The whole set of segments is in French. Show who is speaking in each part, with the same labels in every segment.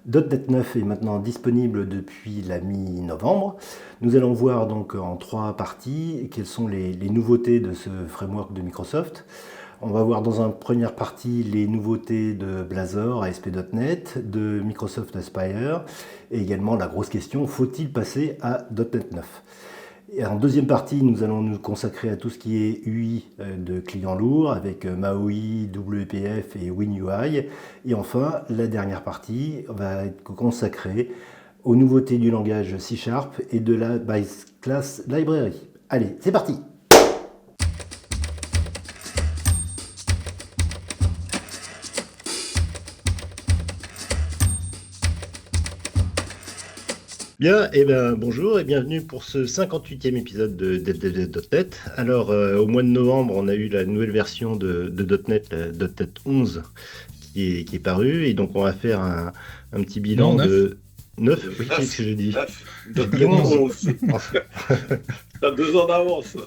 Speaker 1: .NET 9 est maintenant disponible depuis la mi-novembre. Nous allons voir donc en trois parties quelles sont les nouveautés de ce framework de Microsoft. On va voir dans une première partie les nouveautés de Blazor, ASP.NET, de Microsoft Aspire, et également la grosse question, faut-il passer à .NET 9? Et en deuxième partie, nous allons nous consacrer à tout ce qui est UI de clients lourds avec MAUI, WPF et WinUI. Et enfin, la dernière partie va être consacrée aux nouveautés du langage C# et de la Base Class Library. Allez, c'est parti! Bien, bonjour et bienvenue pour ce 58e épisode de DevDev.net. Alors, au mois de novembre, on a eu la nouvelle version de .NET, la .NET 11, qui est parue. Et donc, on va faire un petit bilan
Speaker 2: Non, 9.
Speaker 1: de 9. Oui, qu'est-ce que j'ai dit? J'ai dit
Speaker 2: 11.
Speaker 1: 11.
Speaker 3: T'as 2 ans d'avance.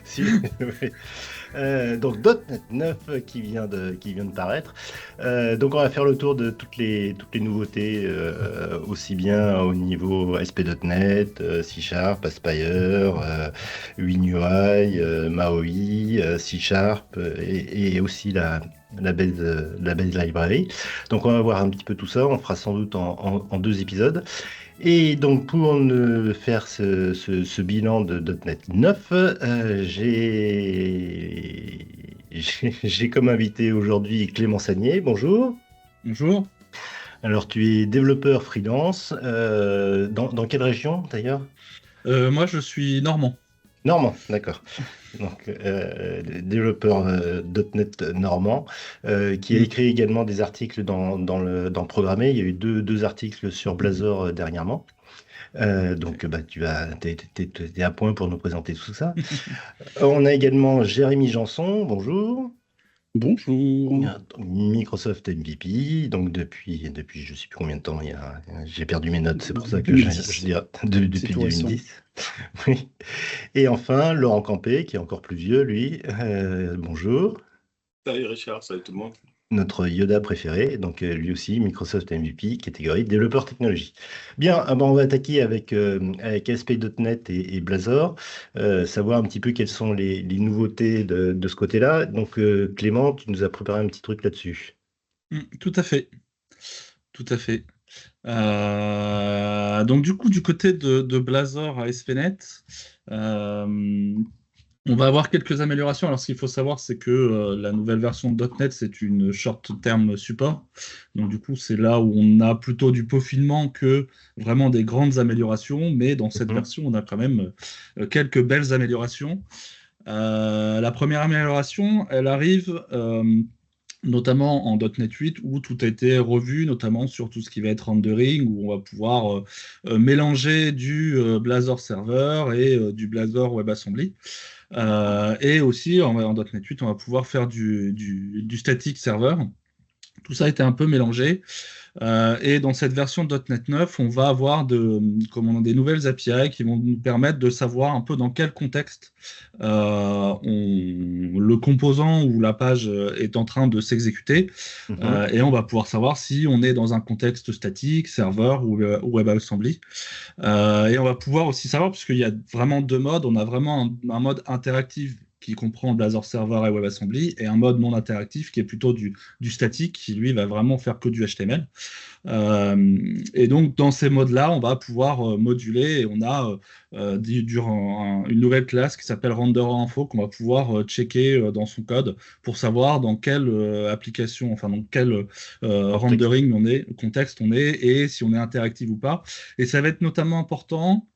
Speaker 1: Si, oui. Donc .NET 9 qui vient de paraître. Donc on va faire le tour de toutes les nouveautés, aussi bien au niveau ASP.NET, C#, Aspire, WinUI, MAUI, C# et aussi la base library. Donc on va voir un petit peu tout ça. On fera sans doute en deux épisodes. Et donc, pour faire ce bilan de .NET 9, j'ai comme invité aujourd'hui Clément Sagnier. Bonjour.
Speaker 2: Bonjour.
Speaker 1: Alors, tu es développeur freelance. Dans quelle région, d'ailleurs?
Speaker 2: Moi, je suis normand.
Speaker 1: Normand, d'accord. Donc, développeur .NET normand, qui a écrit également des articles dans le Programmer. Il y a eu deux articles sur Blazor dernièrement. Donc, t'es à point pour nous présenter tout ça. On a également Jérémy Janson, bonjour.
Speaker 4: Bonjour.
Speaker 1: Microsoft MVP, donc depuis je ne sais plus combien de temps, j'ai perdu mes notes, c'est pour ça que je dis depuis 2010. Oui. Et enfin, Laurent Campé, qui est encore plus vieux, lui. Bonjour.
Speaker 3: Salut Richard, salut tout le monde.
Speaker 1: Notre Yoda préféré, donc lui aussi, Microsoft MVP, catégorie développeur technologie. Bien, on va attaquer avec ASP.NET et Blazor, savoir un petit peu quelles sont les nouveautés de ce côté-là. Donc Clément, tu nous as préparé un petit truc là-dessus.
Speaker 2: Tout à fait. Tout à fait. Donc du coup, du côté de Blazor à ASP.NET, on va avoir quelques améliorations. Alors, ce qu'il faut savoir, c'est que la nouvelle version de .NET, c'est une short-term support. Donc, du coup, c'est là où on a plutôt du peaufinement que vraiment des grandes améliorations. Mais dans cette version, on a quand même quelques belles améliorations. La première amélioration, elle arrive notamment en .NET 8, où tout a été revu, notamment sur tout ce qui va être rendering, où on va pouvoir mélanger du Blazor Server et du Blazor WebAssembly. Et aussi, en .NET 8, on va pouvoir faire du static server. Tout ça a été un peu mélangé. Et dans cette version de .NET 9, on va avoir des nouvelles API qui vont nous permettre de savoir un peu dans quel contexte le composant ou la page est en train de s'exécuter. Et on va pouvoir savoir si on est dans un contexte statique, serveur ou WebAssembly. Et on va pouvoir aussi savoir, puisqu'il y a vraiment deux modes, on a vraiment un mode interactif qui comprend Blazor Server et WebAssembly, et un mode non interactif qui est plutôt du statique, qui lui va vraiment faire que du HTML. Et donc dans ces modes-là, on va pouvoir moduler, et on a une nouvelle classe qui s'appelle RenderInfo qu'on va pouvoir checker dans son code pour savoir dans quelle application, enfin dans quel rendering contexte on est, et si on est interactif ou pas. Et ça va être notamment important,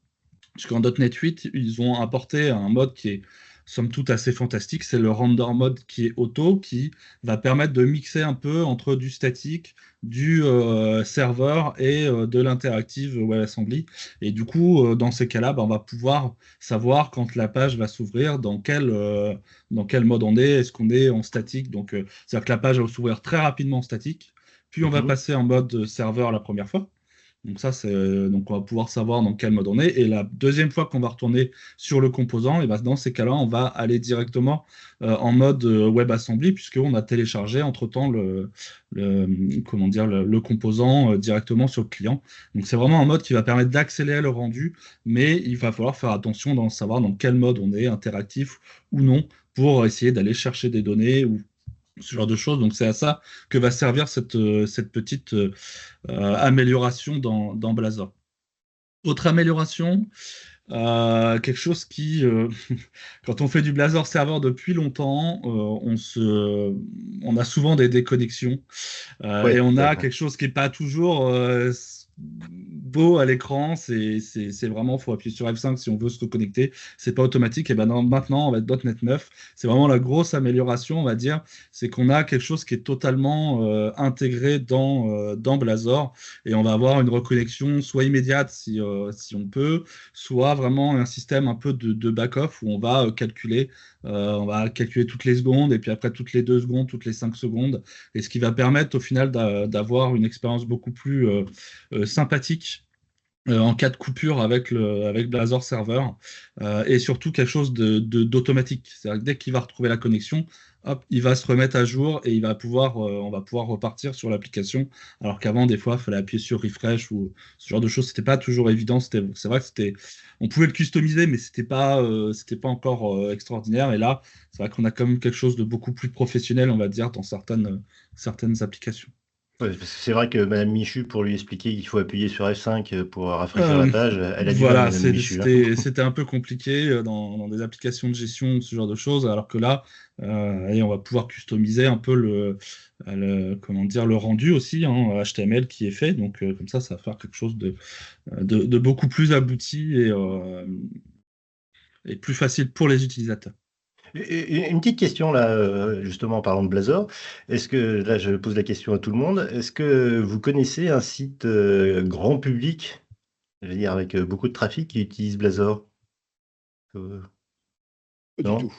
Speaker 2: puisqu'en .NET 8, ils ont apporté un mode qui est somme toute assez fantastique, c'est le render mode qui est auto, qui va permettre de mixer un peu entre du statique, du serveur et de l'interactive WebAssembly. Et du coup, dans ces cas-là, on va pouvoir savoir quand la page va s'ouvrir, dans quel mode on est, est-ce qu'on est en statique. Donc, c'est-à-dire que la page va s'ouvrir très rapidement en statique, puis on va passer en mode serveur la première fois. Donc ça, donc on va pouvoir savoir dans quel mode on est. Et la deuxième fois qu'on va retourner sur le composant, et ben dans ces cas-là, on va aller directement en mode WebAssembly, puisqu'on a téléchargé entre-temps comment dire, le composant directement sur le client. Donc c'est vraiment un mode qui va permettre d'accélérer le rendu, mais il va falloir faire attention dans savoir dans quel mode on est, interactif ou non, pour essayer d'aller chercher des données ou ce genre de choses. Donc c'est à ça que va servir cette petite amélioration dans Blazor. Autre amélioration, quelque chose qui, quand on fait du Blazor serveur depuis longtemps, on a souvent des déconnexions et on a quelque chose qui n'est pas toujours beau à l'écran. C'est vraiment, il faut appuyer sur F5 si on veut se reconnecter. C'est pas automatique. Et ben maintenant, on va être .NET 9. C'est vraiment la grosse amélioration, on va dire. C'est qu'on a quelque chose qui est totalement intégré dans Blazor et on va avoir une reconnexion soit immédiate si on peut, soit vraiment un système un peu de back-off où on va calculer toutes les secondes et puis après toutes les 2 secondes, toutes les 5 secondes. Et ce qui va permettre au final d'avoir une expérience beaucoup plus sympathique en cas de coupure avec Blazor Server et surtout quelque chose d'automatique. C'est-à-dire que dès qu'il va retrouver la connexion, hop, il va se remettre à jour et on va pouvoir repartir sur l'application. Alors qu'avant, des fois, il fallait appuyer sur refresh ou ce genre de choses. C'était pas toujours évident. C'est vrai que on pouvait le customiser, mais c'était pas encore extraordinaire. Et là, c'est vrai qu'on a quand même quelque chose de beaucoup plus professionnel, on va dire, dans certaines applications.
Speaker 1: Ouais, parce que c'est vrai que Madame Michu, pour lui expliquer qu'il faut appuyer sur F5 pour rafraîchir la page, elle a du mal,
Speaker 2: Voilà,
Speaker 1: Madame Michu. Hein.
Speaker 2: c'était un peu compliqué dans des applications de gestion, ce genre de choses, alors que là, on va pouvoir customiser un peu comment dire, le rendu aussi, hein, HTML qui est fait. Donc comme ça va faire quelque chose de beaucoup plus abouti et plus facile pour les utilisateurs.
Speaker 1: Une petite question là, justement en parlant de Blazor. Est-ce que, là je pose la question à tout le monde, est-ce que vous connaissez un site grand public, je veux dire avec beaucoup de trafic qui utilise Blazor?
Speaker 4: Pas
Speaker 1: Non,
Speaker 4: du tout.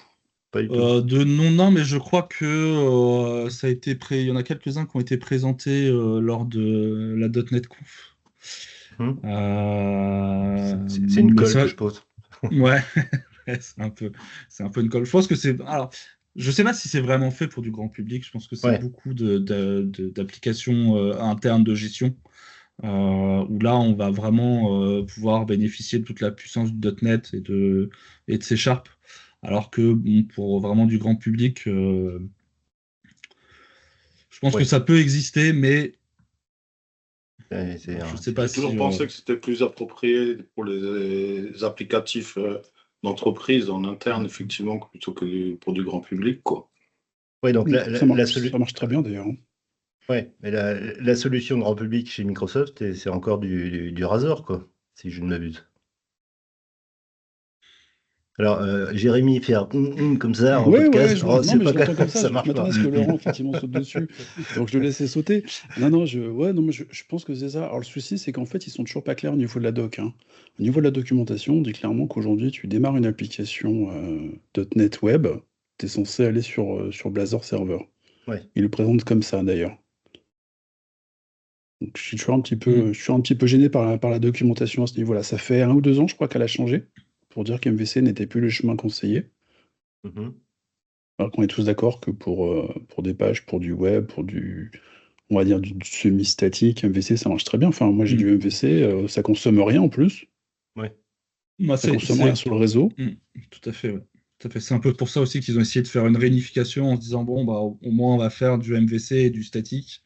Speaker 1: pas du tout.
Speaker 2: Non, mais je crois que ça a été il y en a quelques-uns qui ont été présentés lors de la .NET Conf.
Speaker 1: C'est une colle que je pose.
Speaker 2: Ouais, c'est un peu une colle. Je pense que alors, je sais pas si c'est vraiment fait pour du grand public. Je pense que c'est beaucoup d'applications internes de gestion où là, on va vraiment pouvoir bénéficier de toute la puissance du .NET et de C#. Alors que pour vraiment du grand public, je pense que ça peut exister, mais je sais pas
Speaker 3: si. J'ai toujours pensé que c'était plus approprié pour les applicatifs d'entreprise en interne, effectivement, plutôt que pour du grand public, quoi.
Speaker 1: Oui, donc
Speaker 4: ça marche très bien d'ailleurs.
Speaker 1: Oui, mais la solution grand public chez Microsoft, c'est encore du Razor, quoi, si je ne m'abuse. Alors, Jérémy faire comme ça en podcast,
Speaker 4: je l'entends comme ça
Speaker 1: marche
Speaker 4: je
Speaker 1: pas.
Speaker 4: m'attendais à ce que Laurent effectivement saute dessus, donc je le laissais sauter. Non, je pense que c'est ça. Alors le souci, c'est qu'en fait, ils sont toujours pas clairs au niveau de la doc. Hein. Au niveau de la documentation, on dit clairement qu'aujourd'hui, tu démarres une application .NET Web, tu es censé aller sur Blazor Server.
Speaker 1: Ouais.
Speaker 4: Ils le présentent comme ça d'ailleurs. Donc, je suis toujours un petit peu gêné par la documentation à ce niveau-là. Ça fait 1 ou 2 ans, je crois, qu'elle a changé, pour dire qu'MVC n'était plus le chemin conseillé. Alors qu'on est tous d'accord que pour des pages, pour du web, on va dire du semi-statique, MVC, ça marche très bien. Enfin, moi, j'ai du MVC, ça consomme rien en plus.
Speaker 1: Ouais.
Speaker 4: Ça consomme rien sur le réseau.
Speaker 2: Tout à fait, ouais. Tout à fait. C'est un peu pour ça aussi qu'ils ont essayé de faire une réunification en se disant, bon, bah, au moins, on va faire du MVC et du statique.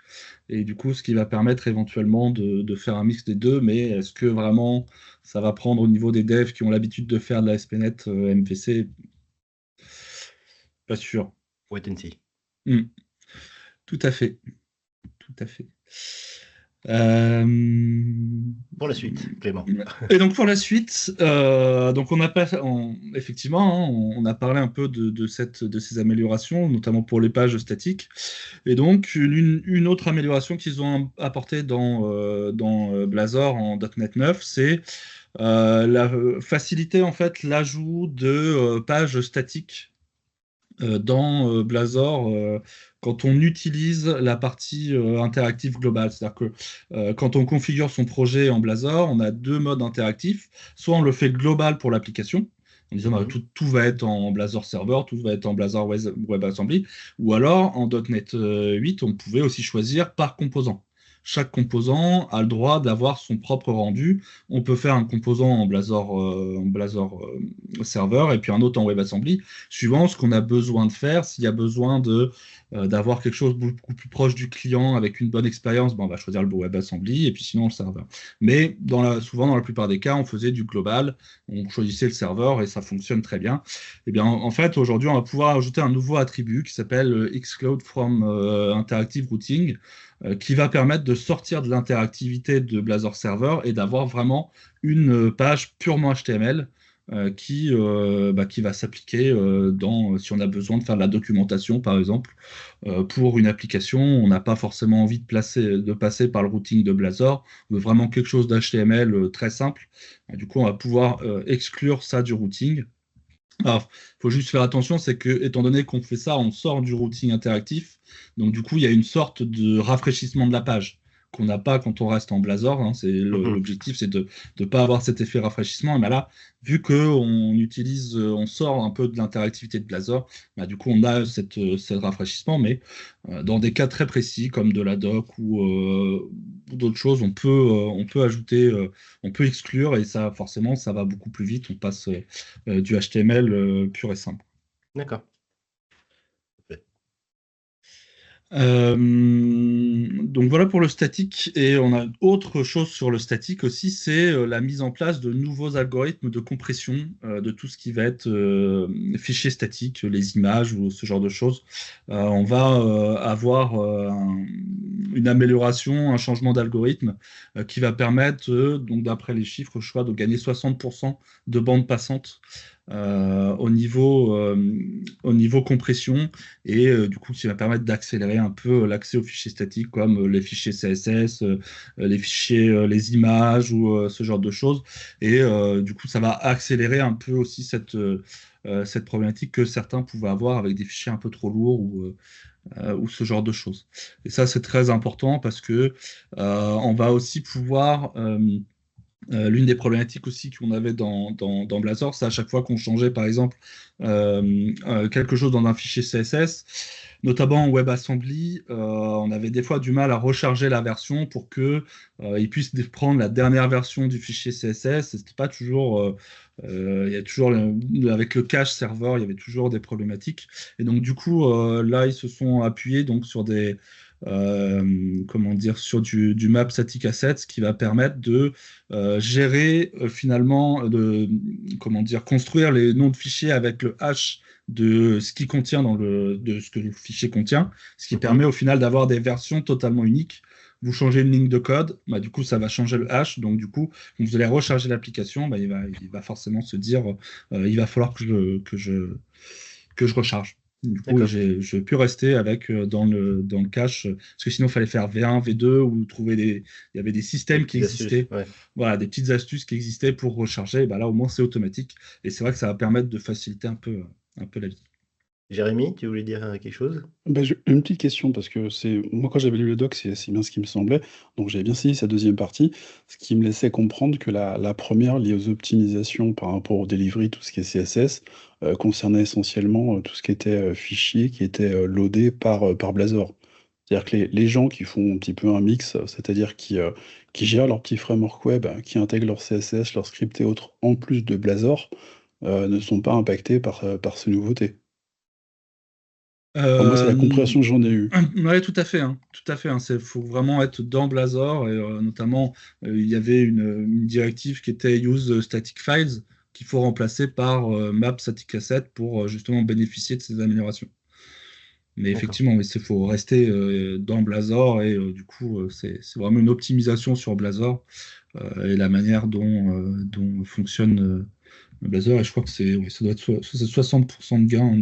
Speaker 2: Et du coup, ce qui va permettre éventuellement de faire un mix des deux. Mais est-ce que vraiment ça va prendre au niveau des devs qui ont l'habitude de faire de la ASP.NET MVC? Pas sûr.
Speaker 1: Wait and see.
Speaker 2: Tout à fait. Tout à fait.
Speaker 1: Pour la suite, Clément.
Speaker 2: Et donc pour la suite, donc effectivement, on a parlé un peu de ces améliorations, notamment pour les pages statiques. Et donc une autre amélioration qu'ils ont apportée dans Blazor en .NET 9, c'est faciliter en fait l'ajout de pages statiques dans Blazor quand on utilise la partie interactive globale. C'est-à-dire que quand on configure son projet en Blazor, on a deux modes interactifs. Soit on le fait global pour l'application, en disant bah, tout va être en Blazor Server, tout va être en Blazor WebAssembly, ou alors en .NET 8, on pouvait aussi choisir par composant. Chaque composant a le droit d'avoir son propre rendu. On peut faire un composant en Blazor Server et puis un autre en WebAssembly, suivant ce qu'on a besoin de faire. S'il y a besoin d'avoir quelque chose beaucoup plus proche du client avec une bonne expérience, ben, on va choisir le WebAssembly et puis sinon le serveur. Mais souvent, dans la plupart des cas, on faisait du global, on choisissait le serveur et ça fonctionne très bien. Et bien, en fait, aujourd'hui, on va pouvoir ajouter un nouveau attribut qui s'appelle xCloud from Interactive Routing, qui va permettre de sortir de l'interactivité de Blazor Server et d'avoir vraiment une page purement HTML qui va s'appliquer si on a besoin de faire de la documentation, par exemple, pour une application. On n'a pas forcément envie de passer par le routing de Blazor. On veut vraiment quelque chose d'HTML très simple. Du coup, on va pouvoir exclure ça du routing. Alors, il faut juste faire attention, c'est que, étant donné qu'on fait ça, on sort du routing interactif. Donc, du coup, il y a une sorte de rafraîchissement de la page qu'on n'a pas quand on reste en Blazor. Hein. L'objectif, c'est de ne pas avoir cet effet rafraîchissement. Mais là, vu on sort un peu de l'interactivité de Blazor, bah, du coup, on a ce rafraîchissement. Mais dans des cas très précis, comme de la doc ou d'autres choses, on peut ajouter, on peut exclure, et ça, forcément, ça va beaucoup plus vite. On passe du HTML pur et simple.
Speaker 1: D'accord.
Speaker 2: Donc voilà pour le statique, et on a autre chose sur le statique aussi, c'est la mise en place de nouveaux algorithmes de compression de tout ce qui va être fichier statique, les images ou ce genre de choses. On va avoir une amélioration, un changement d'algorithme qui va permettre, donc d'après les chiffres, je crois, de gagner 60% de bande passante au niveau compression, et du coup qui va permettre d'accélérer un peu l'accès aux fichiers statiques comme les fichiers CSS, les fichiers, les images ou ce genre de choses. Et du coup ça va accélérer un peu aussi cette problématique que certains pouvaient avoir avec des fichiers un peu trop lourds ou ce genre de choses. Et ça c'est très important parce que on va aussi pouvoir l'une des problématiques aussi qu'on avait dans Blazor, c'est à chaque fois qu'on changeait, par exemple, quelque chose dans un fichier CSS, notamment en WebAssembly, on avait des fois du mal à recharger la version pour qu'il puisse prendre la dernière version du fichier CSS. C'était pas toujours, il y a toujours avec le cache serveur, il y avait toujours des problématiques. Et donc du coup, là, ils se sont appuyés donc sur sur du map static assets, qui va permettre de gérer finalement, construire les noms de fichiers avec le hash de ce qui contient de ce que le fichier contient, ce qui permet au final d'avoir des versions totalement uniques. Vous changez une ligne de code, bah, du coup ça va changer le hash, donc du coup quand vous allez recharger l'application, bah, il va forcément se dire il va falloir que je recharge. Du coup, j'ai pu rester avec dans le cache, parce que sinon, il fallait faire V1, V2, ou il y avait des systèmes qui existaient.
Speaker 1: Ouais.
Speaker 2: Voilà, des petites astuces qui existaient pour recharger. Et ben là, au moins, c'est automatique. Et c'est vrai que ça va permettre de faciliter un peu la vie.
Speaker 1: Jérémy, tu voulais dire quelque chose?
Speaker 4: J'ai une petite question, parce que moi, quand j'avais lu le doc, c'est bien ce qui me semblait. Donc j'avais bien saisi sa deuxième partie, ce qui me laissait comprendre que la première, liée aux optimisations par rapport au delivery, tout ce qui est CSS, concernait essentiellement tout ce qui était fichier qui était loadé par Blazor. C'est-à-dire que les gens qui font un petit peu un mix, c'est-à-dire qui gèrent leur petit framework web, qui intègrent leur CSS, leur script et autres, en plus de Blazor, ne sont pas impactés par ces nouveautés. Moi, c'est la compréhension que j'en ai eue.
Speaker 2: Oui, tout à fait. Tout à fait. Il faut vraiment être dans Blazor. Et notamment, il y avait une directive qui était Use Static Files, qu'il faut remplacer par Map Static Asset pour justement bénéficier de ces améliorations. Mais effectivement, il faut rester dans Blazor, et du coup, c'est vraiment une optimisation sur Blazor et la manière dont fonctionne Blazor. Et je crois que ça doit être 60% de gain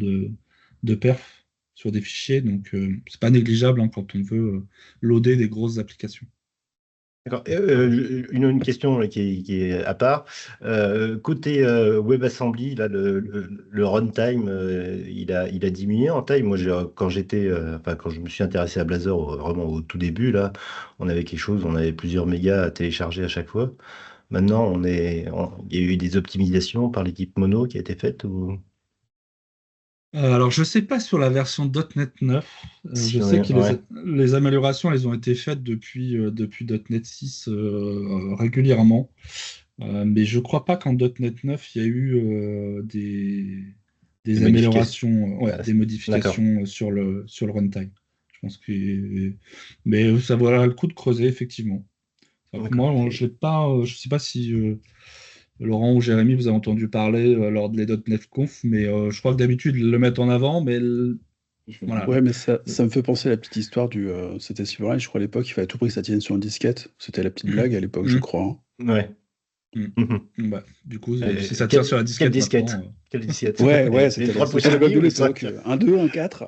Speaker 2: de perf sur des fichiers, donc c'est pas négligeable quand on veut loader des grosses applications.
Speaker 1: D'accord. Une question là, qui est à part. Côté WebAssembly, là, le runtime, il a diminué en taille. Moi, quand quand je me suis intéressé à Blazor vraiment au tout début, là, on avait on avait plusieurs mégas à télécharger à chaque fois. Maintenant, il y a eu des optimisations par l'équipe Mono qui a été faite ou
Speaker 2: Alors, je ne sais pas sur la version .NET 9. Je
Speaker 1: si on
Speaker 2: sais
Speaker 1: est,
Speaker 2: que
Speaker 1: ouais.
Speaker 2: les améliorations, elles ont été faites depuis .NET 6 régulièrement. Mais je ne crois pas qu'en .NET 9, il y a eu
Speaker 1: Des
Speaker 2: des
Speaker 1: modifications.
Speaker 2: améliorations, ouais,
Speaker 1: Ah,
Speaker 2: des
Speaker 1: d'accord.
Speaker 2: modifications sur le runtime. Je pense que... Mais ça vaudra le coup de creuser, effectivement.
Speaker 1: D'accord.
Speaker 2: Moi, je ne sais pas si Laurent ou Jérémy, vous avez entendu parler lors de les .NET Conf, mais je crois que d'habitude, ils le mettent en avant, mais voilà.
Speaker 4: Ouais, mais ça me fait penser à la petite histoire c'était Silverline, je crois à l'époque, il fallait à tout prix que ça tienne sur une disquette. C'était la petite blague à l'époque, je
Speaker 2: Mm,
Speaker 4: crois, hein.
Speaker 1: Ouais.
Speaker 2: mm.
Speaker 1: Mhm.
Speaker 2: Bah, du coup, si ça tient
Speaker 1: Quelle,
Speaker 2: sur la
Speaker 1: quelle
Speaker 2: disquette
Speaker 1: disquette?
Speaker 2: maintenant.
Speaker 1: Quelle disquette?
Speaker 4: Ouais, ouais,
Speaker 1: Les
Speaker 4: c'était
Speaker 1: trois
Speaker 4: c'était le
Speaker 1: pouces et
Speaker 4: bug
Speaker 1: demi
Speaker 4: de
Speaker 1: ou les
Speaker 4: l'époque.
Speaker 1: 5?
Speaker 4: 1, 2, 1, 4.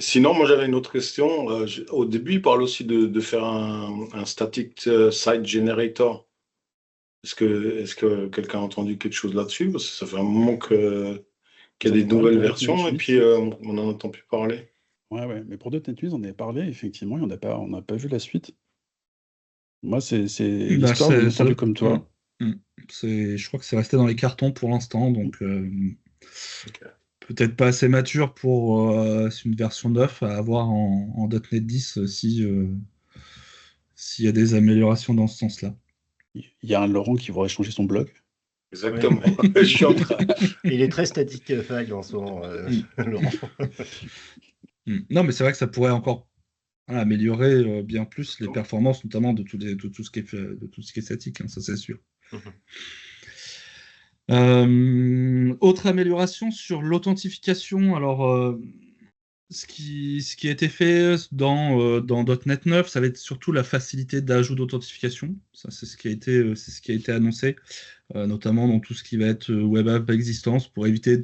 Speaker 3: Sinon, moi j'avais une autre question. Au début, il parle aussi de faire un static site generator. Est-ce que quelqu'un a entendu quelque chose là-dessus? Parce que ça fait un moment qu'il y a
Speaker 4: J'en
Speaker 3: des
Speaker 4: ai parlé
Speaker 3: nouvelles
Speaker 4: pour .NET
Speaker 3: versions et
Speaker 4: 8.
Speaker 3: puis on n'en entend plus parler.
Speaker 4: Ouais, ouais, mais pour .NET 8, on en avait parlé, effectivement, on n'a pas vu la suite. Moi, c'est
Speaker 2: Bah,
Speaker 4: l'histoire, j'en ai entendu comme
Speaker 2: mm,
Speaker 4: toi.
Speaker 2: mm. Je crois que c'est resté dans les cartons pour l'instant, donc
Speaker 3: Ok.
Speaker 2: peut-être pas assez mature pour une version 9 à avoir en .NET 10 s'il y a des améliorations dans ce sens-là.
Speaker 4: Il y a un Laurent qui voudrait changer son blog.
Speaker 1: Ouais.
Speaker 3: Exactement. Je suis en train.
Speaker 1: Il est très statique file en ce moment,
Speaker 2: Mm.
Speaker 1: Laurent.
Speaker 2: Mm. Non, mais c'est vrai que ça pourrait encore améliorer bien plus les performances, notamment de tout ce qui est, de tout ce qui est statique, hein, ça c'est sûr.
Speaker 1: Mhm.
Speaker 2: Autre amélioration sur l'authentification. Alors, ce qui a été fait dans .NET 9, ça va être surtout la facilité d'ajout d'authentification. Ça, c'est ce qui a été annoncé, notamment dans tout ce qui va être web app existence, pour éviter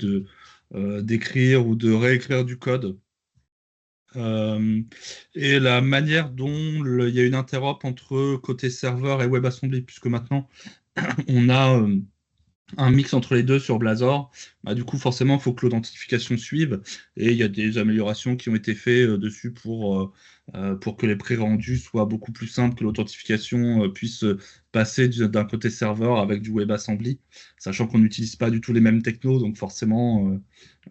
Speaker 2: d'écrire ou de réécrire du code. Et la manière dont il y a une interop entre côté serveur et WebAssembly, puisque maintenant on a un mix entre les deux sur Blazor. Bah, du coup, forcément, il faut que l'authentification suive. Et il y a des améliorations qui ont été faites dessus pour que les pré-rendus soient beaucoup plus simples, que l'authentification puisse passer d'un côté serveur avec du WebAssembly, sachant qu'on n'utilise pas du tout les mêmes technos, donc forcément,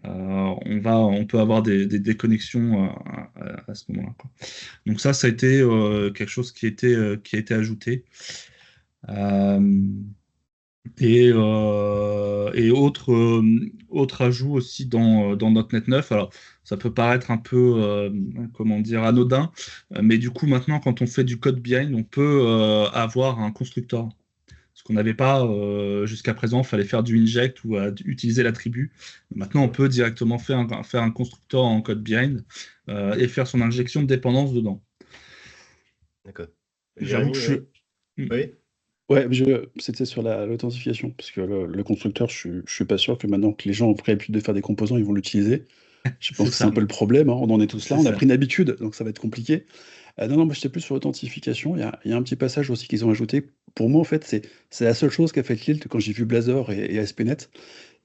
Speaker 2: on peut avoir des déconnexions à ce moment-là, quoi. Donc ça a été quelque chose qui a été ajouté. Euh, et autre ajout aussi dans .NET 9, alors ça peut paraître un peu, comment dire, anodin, mais du coup maintenant quand on fait du code behind, on peut avoir un constructeur. Ce qu'on n'avait pas jusqu'à présent, il fallait faire du inject ou utiliser l'attribut. Maintenant on peut directement faire un constructeur en code behind et faire son injection de dépendance dedans.
Speaker 1: D'accord.
Speaker 2: J'avoue que
Speaker 1: Jérémy, oui. Oui.
Speaker 4: Ouais, c'était sur l'authentification, parce que le constructeur, je suis pas sûr que maintenant que les gens ont pris l'habitude de faire des composants, ils vont l'utiliser. Je pense
Speaker 2: C'est
Speaker 4: que c'est un
Speaker 2: ça.
Speaker 4: peu le problème, hein, on en est tous là,
Speaker 2: C'est
Speaker 4: on a
Speaker 2: ça.
Speaker 4: pris une habitude, donc ça va être compliqué. Non, non, moi j'étais plus sur l'authentification, il y a un petit passage aussi qu'ils ont ajouté. Pour moi, en fait, c'est la seule chose qui a fait tilt quand j'ai vu Blazor et ASP.NET,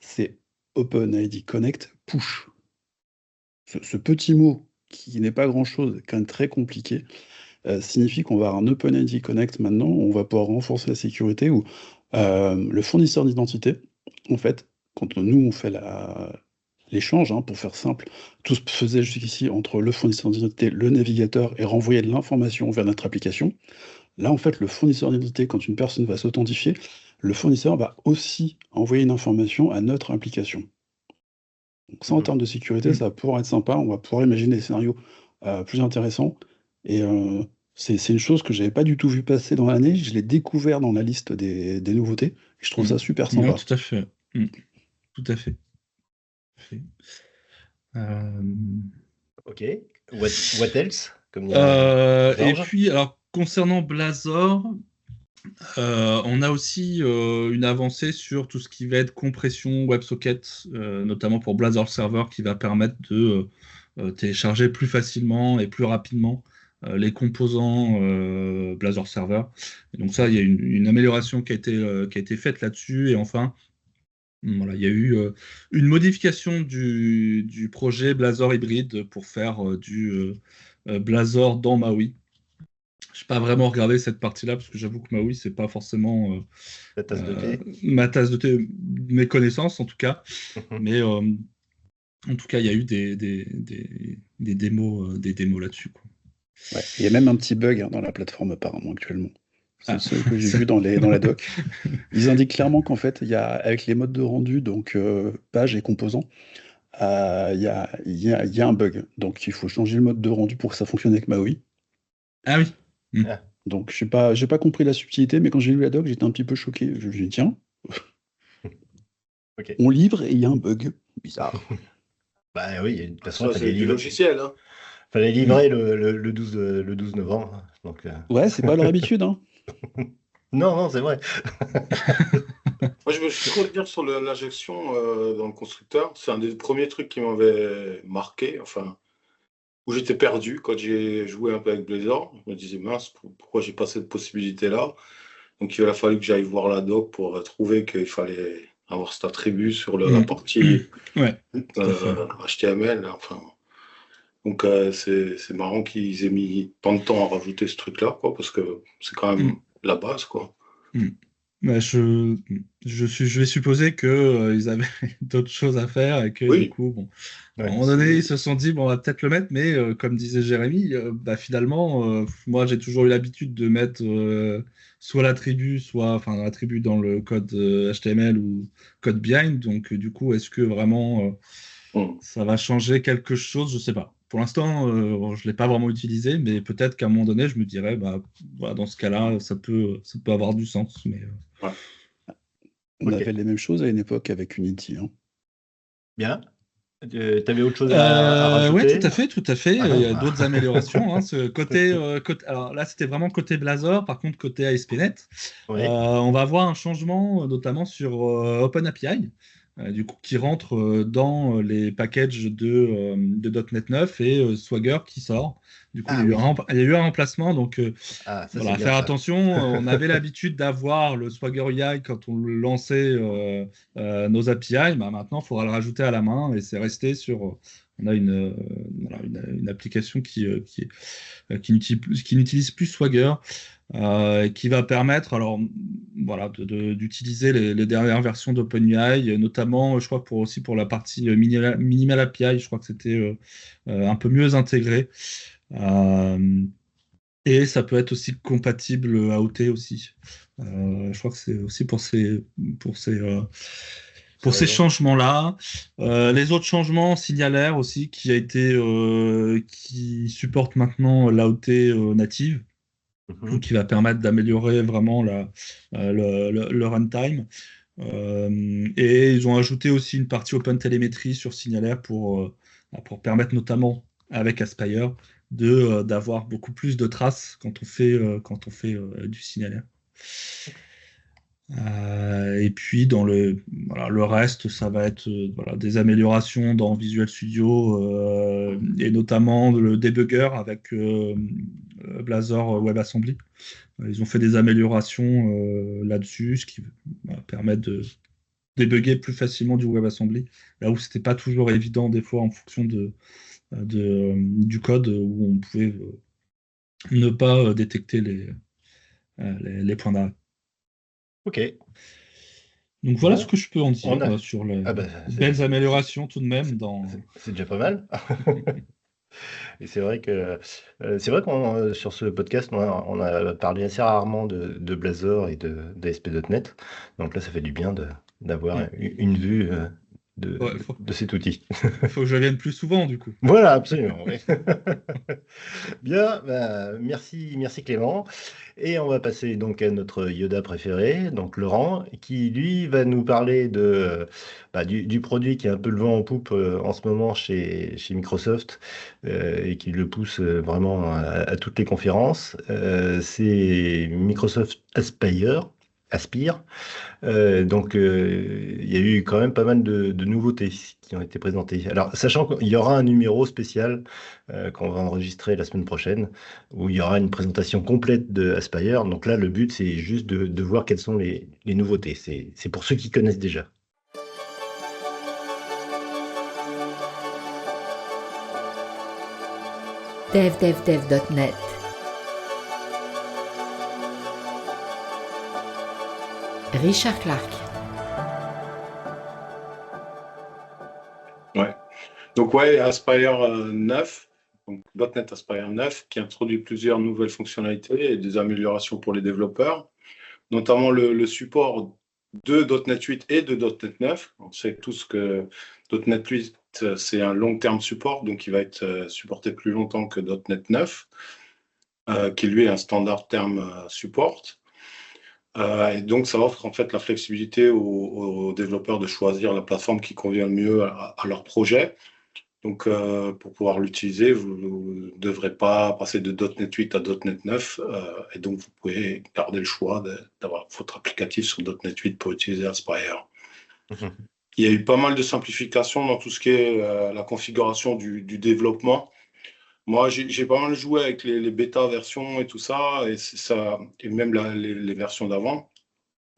Speaker 4: c'est OpenID Connect Push. Ce petit mot qui n'est pas grand-chose, quand même très compliqué, signifie qu'on va avoir un OpenID Connect maintenant, on va pouvoir renforcer la sécurité, où le fournisseur d'identité, en fait, quand nous on fait l'échange, hein, pour faire simple, tout se faisait jusqu'ici entre le fournisseur d'identité, le navigateur, et renvoyer de l'information vers notre application. Là, en fait, le fournisseur d'identité, quand une personne va s'authentifier, le fournisseur va aussi envoyer une information à notre application. Donc ça, en
Speaker 1: Mhm.
Speaker 4: termes de sécurité,
Speaker 2: Mm.
Speaker 4: ça va pouvoir être sympa, on va pouvoir imaginer des scénarios plus intéressants. Et c'est une chose que j'avais pas du tout vu passer dans l'année, je l'ai découvert dans la liste des nouveautés, et je trouve ça super
Speaker 2: Ouais,
Speaker 4: sympa.
Speaker 2: tout à fait. Mm. Tout à fait. Euh,
Speaker 1: Ok. What else? Comme dirait
Speaker 2: et
Speaker 1: Georges.
Speaker 2: puis, alors, concernant Blazor, on a aussi une avancée sur tout ce qui va être compression WebSocket, notamment pour Blazor Server, qui va permettre de télécharger plus facilement et plus rapidement les composants Blazor Server. Et donc ça, il y a une amélioration qui a été faite là-dessus. Et enfin, voilà, il y a eu une modification du projet Blazor Hybrid pour faire du Blazor dans Maui. Je n'ai pas vraiment regardé cette partie-là parce que j'avoue que Maui, c'est pas forcément
Speaker 1: La tasse de thé.
Speaker 2: ma tasse de thé, mes connaissances en tout cas. Mais en tout cas, il y a eu des démos là-dessus, quoi.
Speaker 4: Ouais, il y a même un petit bug dans la plateforme apparemment actuellement. C'est le seul que j'ai vu dans la doc. Ils indiquent clairement qu'en fait, il y a, avec les modes de rendu, donc page et composants, il y a un bug. Donc il faut changer le mode de rendu pour que ça fonctionne avec Maui.
Speaker 2: Ah oui.
Speaker 1: Ah.
Speaker 4: Donc j'ai pas compris la subtilité, mais quand j'ai lu la doc, j'étais un petit peu choqué. Je me suis dit, tiens,
Speaker 1: Ok.
Speaker 4: on livre et il y a un bug. Bizarre.
Speaker 1: Bah oui, de toute façon,
Speaker 3: Ça, c'est du logiciel. Hein.
Speaker 1: fallait livrer le 12 novembre. Donc,
Speaker 4: Ouais, c'est pas leur habitude, hein.
Speaker 1: Non, c'est vrai.
Speaker 3: Moi, je me suis trop dire sur l'injection dans le constructeur. C'est un des premiers trucs qui m'avait marqué, enfin, où j'étais perdu quand j'ai joué un peu avec Blazor. Je me disais, mince, pourquoi j'ai pas cette possibilité-là? Donc, il a fallu que j'aille voir la doc pour trouver qu'il fallait avoir cet attribut sur la partie
Speaker 2: Ouais,
Speaker 3: HTML. Enfin, donc, c'est marrant qu'ils aient mis tant de temps à rajouter ce truc-là, quoi, parce que c'est quand même la base, quoi.
Speaker 2: Bah, je vais supposer que ils avaient d'autres choses à faire et que
Speaker 3: Oui.
Speaker 2: du coup, bon, à un
Speaker 1: Ouais,
Speaker 2: moment donné, ils se sont dit, bon, on va peut-être le mettre, mais comme disait Jérémy, bah, finalement, moi, j'ai toujours eu l'habitude de mettre soit l'attribut, enfin, l'attribut dans le code HTML ou code behind. Donc, du coup, est-ce que vraiment ça va changer quelque chose? Je sais pas. Pour l'instant, je ne l'ai pas vraiment utilisé, mais peut-être qu'à un moment donné, je me dirais, bah, voilà, dans ce cas-là, ça peut avoir du sens. Mais,
Speaker 4: On
Speaker 1: Ok.
Speaker 4: avait les mêmes choses à une époque avec Unity, hein.
Speaker 1: Bien. T'avais autre chose à rajouter?
Speaker 2: Oui, tout à fait. Il y a d'autres améliorations. Hein. Alors là, c'était vraiment côté Blazor. Par contre, côté ASP.NET,
Speaker 1: Oui.
Speaker 2: on va avoir un changement, notamment sur OpenAPI, du coup, qui rentre dans les packages de .NET 9 et Swagger qui sort. Du coup, il y a eu un remplacement. Donc,
Speaker 1: Ça,
Speaker 2: voilà,
Speaker 1: c'est bien,
Speaker 2: faire
Speaker 1: ça.
Speaker 2: attention. On avait l'habitude d'avoir le Swagger UI quand on lançait nos API. Bah, maintenant, il faudra le rajouter à la main et c'est resté sur. On a une application qui n'utilise plus Swagger, qui va permettre voilà, d'utiliser les dernières versions d'OpenUI, notamment, je crois, aussi pour la partie Minimal API, je crois que c'était un peu mieux intégré. Et ça peut être aussi compatible AOT aussi. Je crois que c'est aussi pour ces changements-là. Les autres changements, Signalaire aussi, qui supporte maintenant l'AOT native, donc qui va permettre d'améliorer vraiment le runtime. Et ils ont ajouté aussi une partie OpenTelemetry sur Signalaire pour permettre notamment avec Aspire d'avoir beaucoup plus de traces quand on fait du Signalaire. Et puis dans le reste, ça va être des améliorations dans Visual Studio et notamment le debugger avec Blazor WebAssembly. Ils ont fait des améliorations là-dessus, ce qui va permettre de débugger plus facilement du WebAssembly, là où c'était pas toujours évident des fois en fonction du code, où on pouvait ne pas détecter les points d'arrêt.
Speaker 1: Ok.
Speaker 2: Donc voilà ce que je peux en dire sur les belles améliorations tout de même.
Speaker 1: C'est déjà pas mal. Et c'est vrai que sur ce podcast, on a parlé assez rarement de Blazor et d'ASP.NET. Donc là, ça fait du bien d'avoir une vue de cet outil.
Speaker 2: Il faut que je vienne plus souvent, du coup.
Speaker 1: Voilà, absolument. Oui. Bien, merci Clément. Et on va passer donc à notre Yoda préféré, donc Laurent, qui lui va nous parler du produit qui a un peu le vent en poupe en ce moment chez Microsoft et qui le pousse vraiment à toutes les conférences. C'est Microsoft Aspire. Aspire. Donc, il y a eu quand même pas mal de nouveautés qui ont été présentées. Alors, sachant qu'il y aura un numéro spécial qu'on va enregistrer la semaine prochaine, où il y aura une présentation complète de Aspire. Donc là, le but, c'est juste de voir quelles sont les nouveautés. C'est pour ceux qui connaissent déjà.
Speaker 5: devdevdev.net. Richard Clark.
Speaker 3: Ouais. Donc ouais, Aspire 9, donc .NET Aspire 9, qui introduit plusieurs nouvelles fonctionnalités et des améliorations pour les développeurs, notamment le support de .NET 8 et de .NET 9. On sait tous que .NET 8, c'est un long-term support, donc il va être supporté plus longtemps que .NET 9, qui lui est un standard term support. Et donc, ça offre en fait la flexibilité aux développeurs de choisir la plateforme qui convient le mieux à leur projet. Donc, pour pouvoir l'utiliser, vous ne devrez pas passer de .NET 8 à .NET 9. Et donc, vous pouvez garder le choix d'avoir votre applicatif sur .NET 8 pour utiliser Aspire. Il y a eu pas mal de simplifications dans tout ce qui est la configuration du développement. Moi, j'ai pas mal joué avec les bêta versions et tout ça, et même les versions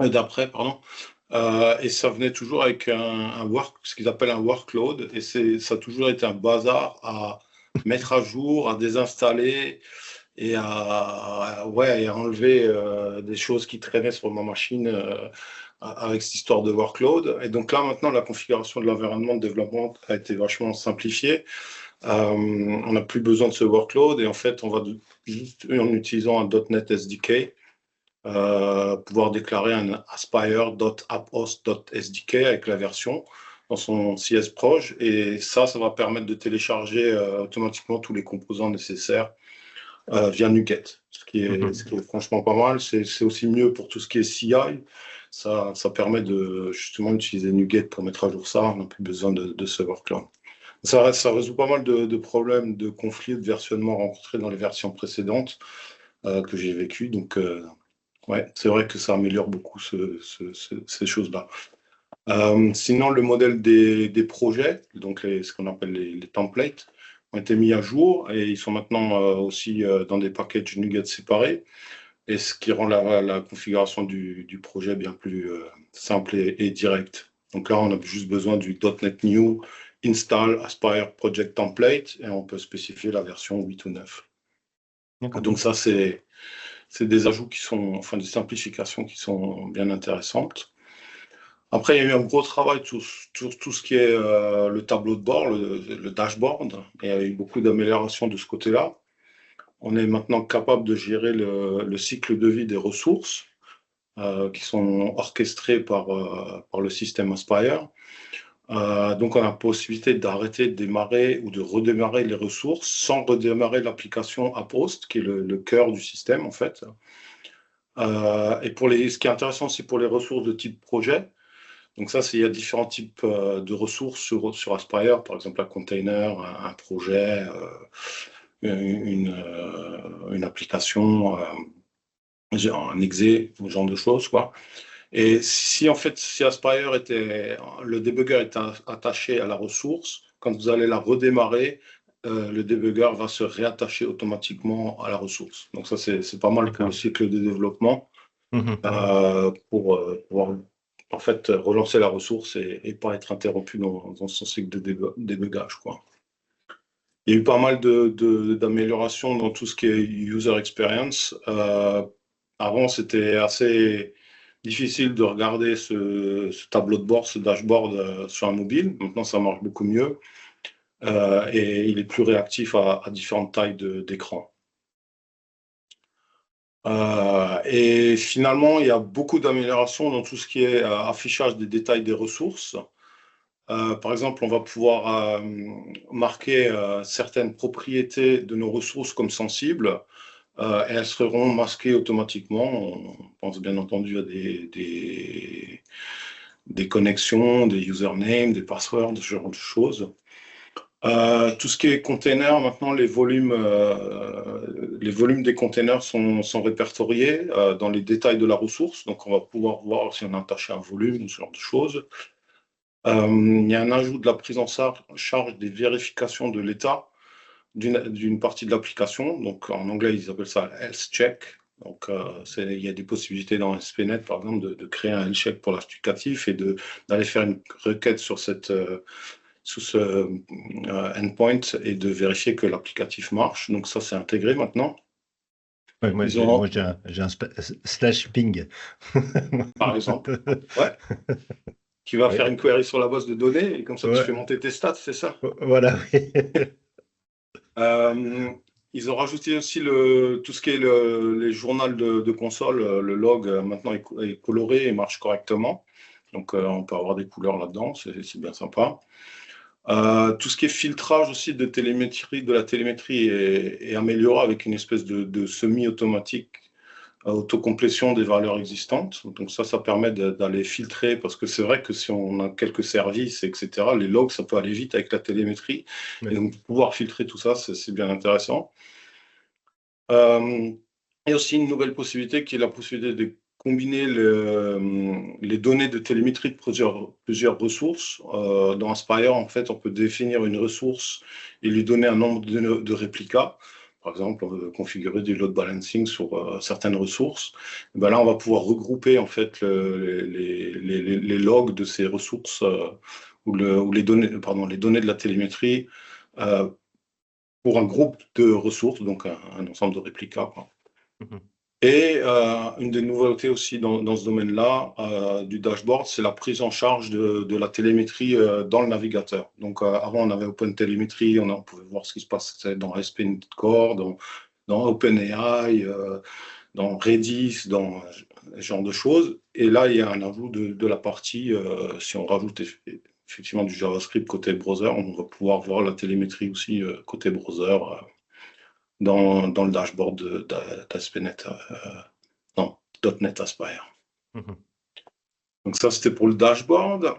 Speaker 3: d'après, pardon. Et ça venait toujours avec ce qu'ils appellent un workload, et ça a toujours été un bazar à mettre à jour, à désinstaller et à enlever des choses qui traînaient sur ma machine avec cette histoire de workload. Et donc là, maintenant, la configuration de l'environnement de développement a été vachement simplifiée. On n'a plus besoin de ce workload, et en fait, on va juste en utilisant un .NET SDK pouvoir déclarer un aspire.apphost.sdk avec la version dans son CS Proj, et ça va permettre de télécharger automatiquement tous les composants nécessaires via NuGet, ce qui est franchement pas mal. C'est aussi mieux pour tout ce qui est CI. Ça permet de justement utiliser NuGet pour mettre à jour ça. On n'a plus besoin de ce workload. Ça résout pas mal de problèmes de conflits de versionnement rencontrés dans les versions précédentes que j'ai vécues. Donc, ouais, c'est vrai que ça améliore beaucoup ces choses-là. Sinon, le modèle des projets, donc ce qu'on appelle les templates, ont été mis à jour, et ils sont maintenant aussi dans des packages NuGet séparés, et ce qui rend la configuration du projet bien plus simple et directe. Donc là, on a juste besoin du .NET New install Aspire Project Template, et on peut spécifier la version 8 ou 9. Donc ça, c'est des ajouts des simplifications qui sont bien intéressantes. Après, il y a eu un gros travail sur tout ce qui est le tableau de bord, le dashboard, et il y a eu beaucoup d'améliorations de ce côté-là. On est maintenant capable de gérer le cycle de vie des ressources qui sont orchestrées par le système Aspire. Donc, on a la possibilité d'arrêter, de démarrer ou de redémarrer les ressources sans redémarrer l'application AppHost, qui est le cœur du système, en fait. Et ce qui est intéressant, c'est pour les ressources de type projet. Donc ça, il y a différents types de ressources sur Aspire, par exemple un container, un projet, une application, un exe, ce genre de choses, quoi. Et si Aspire le debugger était attaché à la ressource, quand vous allez la redémarrer, le debugger va se réattacher automatiquement à la ressource. Donc ça, c'est pas mal pour le cycle de développement pour pouvoir en fait relancer la ressource et pas être interrompu dans son cycle de débugage, quoi. Il y a eu pas mal d'améliorations dans tout ce qui est user experience. Avant, c'était assez difficile de regarder ce tableau de bord, ce dashboard sur un mobile. Maintenant, ça marche beaucoup mieux. Et il est plus réactif à différentes tailles d'écran. Et finalement, il y a beaucoup d'améliorations dans tout ce qui est affichage des détails des ressources. Par exemple, on va pouvoir marquer certaines propriétés de nos ressources comme sensibles, et elles seront masquées automatiquement. On pense bien entendu à des connexions, des usernames, des passwords, ce genre de choses. Tout ce qui est container, maintenant, les volumes des containers sont répertoriés dans les détails de la ressource. Donc, on va pouvoir voir si on a attaché un volume ou ce genre de choses. Il y a un ajout de la prise en charge des vérifications de l'état d'une partie de l'application. Donc, en anglais, ils appellent ça health check. Donc, il y a des possibilités dans ASP.NET, par exemple, de créer un health check pour l'applicatif et d'aller faire une requête sur sous ce endpoint et de vérifier que l'applicatif marche. Donc ça, c'est intégré maintenant.
Speaker 1: Ouais, moi, j'ai un slash ping.
Speaker 3: Par exemple. Ouais. Qui va faire une query sur la base de données et comme ça, tu fais monter tes stats, c'est ça?
Speaker 1: Voilà, oui.
Speaker 3: Ils ont rajouté aussi tout ce qui est les journaux de console. Le log, maintenant, est coloré et marche correctement. Donc, on peut avoir des couleurs là-dedans. C'est bien sympa. Tout ce qui est filtrage aussi de la télémétrie est amélioré avec une espèce de semi-automatique autocomplétion des valeurs existantes. Donc ça permet d'aller filtrer, parce que c'est vrai que si on a quelques services, etc., les logs, ça peut aller vite avec la télémétrie. Oui. Et donc pouvoir filtrer tout ça, c'est bien intéressant. Et aussi une nouvelle possibilité qui est la possibilité de combiner les données de télémétrie de plusieurs ressources. Dans Aspire, en fait, on peut définir une ressource et lui donner un nombre de réplicas. Par exemple, on veut configurer du load balancing sur certaines ressources. Et ben là, on va pouvoir regrouper en fait les logs de ces ressources ou les données de la télémétrie pour un groupe de ressources, donc un ensemble de réplicas, quoi. Mm-hmm. Et une des nouveautés aussi dans ce domaine-là du dashboard, c'est la prise en charge de la télémétrie dans le navigateur. Donc avant, on avait OpenTelemetry, on pouvait voir ce qui se passait dans ASP.NET Core, dans OpenAI, dans Redis, dans ce genre de choses. Et là, il y a un ajout de la partie, si on rajoute effectivement du JavaScript côté browser, on va pouvoir voir la télémétrie aussi côté browser. Dans le dashboard d'ASP.NET, .NET Aspire. Mm-hmm. Donc ça, c'était pour le dashboard.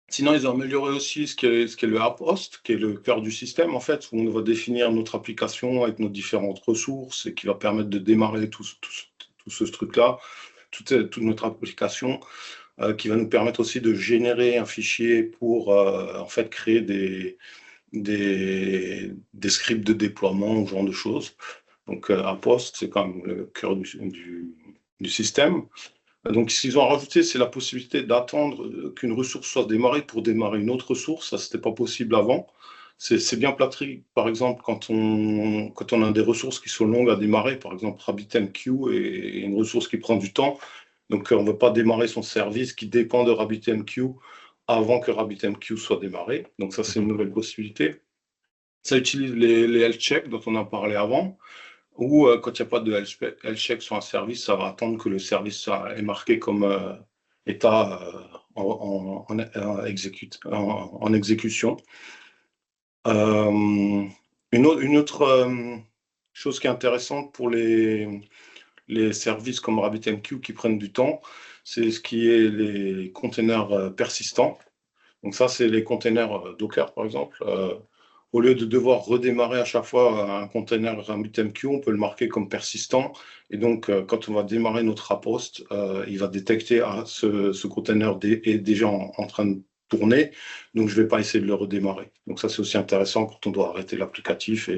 Speaker 3: Sinon, ils ont amélioré aussi ce qui est le app host, qui est le cœur du système, en fait, où on va définir notre application avec nos différentes ressources et qui va permettre de démarrer tout ce truc-là, toute notre application, qui va nous permettre aussi de générer un fichier pour, en fait, créer des scripts de déploiement ou ce genre de choses. Donc, app host, c'est quand même le cœur du système. Donc, ce qu'ils ont rajouté, c'est la possibilité d'attendre qu'une ressource soit démarrée pour démarrer une autre ressource. Ça, ce n'était pas possible avant. C'est bien plâtré, par exemple, quand on a des ressources qui sont longues à démarrer, par exemple RabbitMQ et une ressource qui prend du temps. Donc, on ne veut pas démarrer son service qui dépend de RabbitMQ avant que RabbitMQ soit démarré. Donc, ça, c'est une nouvelle possibilité. Ça utilise les health checks dont on a parlé avant. Ou quand il n'y a pas de health check sur un service, ça va attendre que le service est marqué comme état en exécution. Une autre chose qui est intéressante pour les services comme RabbitMQ qui prennent du temps, c'est ce qui est les containers persistants. Donc ça, c'est les containers Docker, par exemple. Au lieu de devoir redémarrer à chaque fois un container RabbitMQ, on peut le marquer comme persistant. Et donc, quand on va démarrer notre app host, il va détecter ce container est déjà en train de tourner. Donc, je ne vais pas essayer de le redémarrer. Donc, ça, c'est aussi intéressant quand on doit arrêter l'applicatif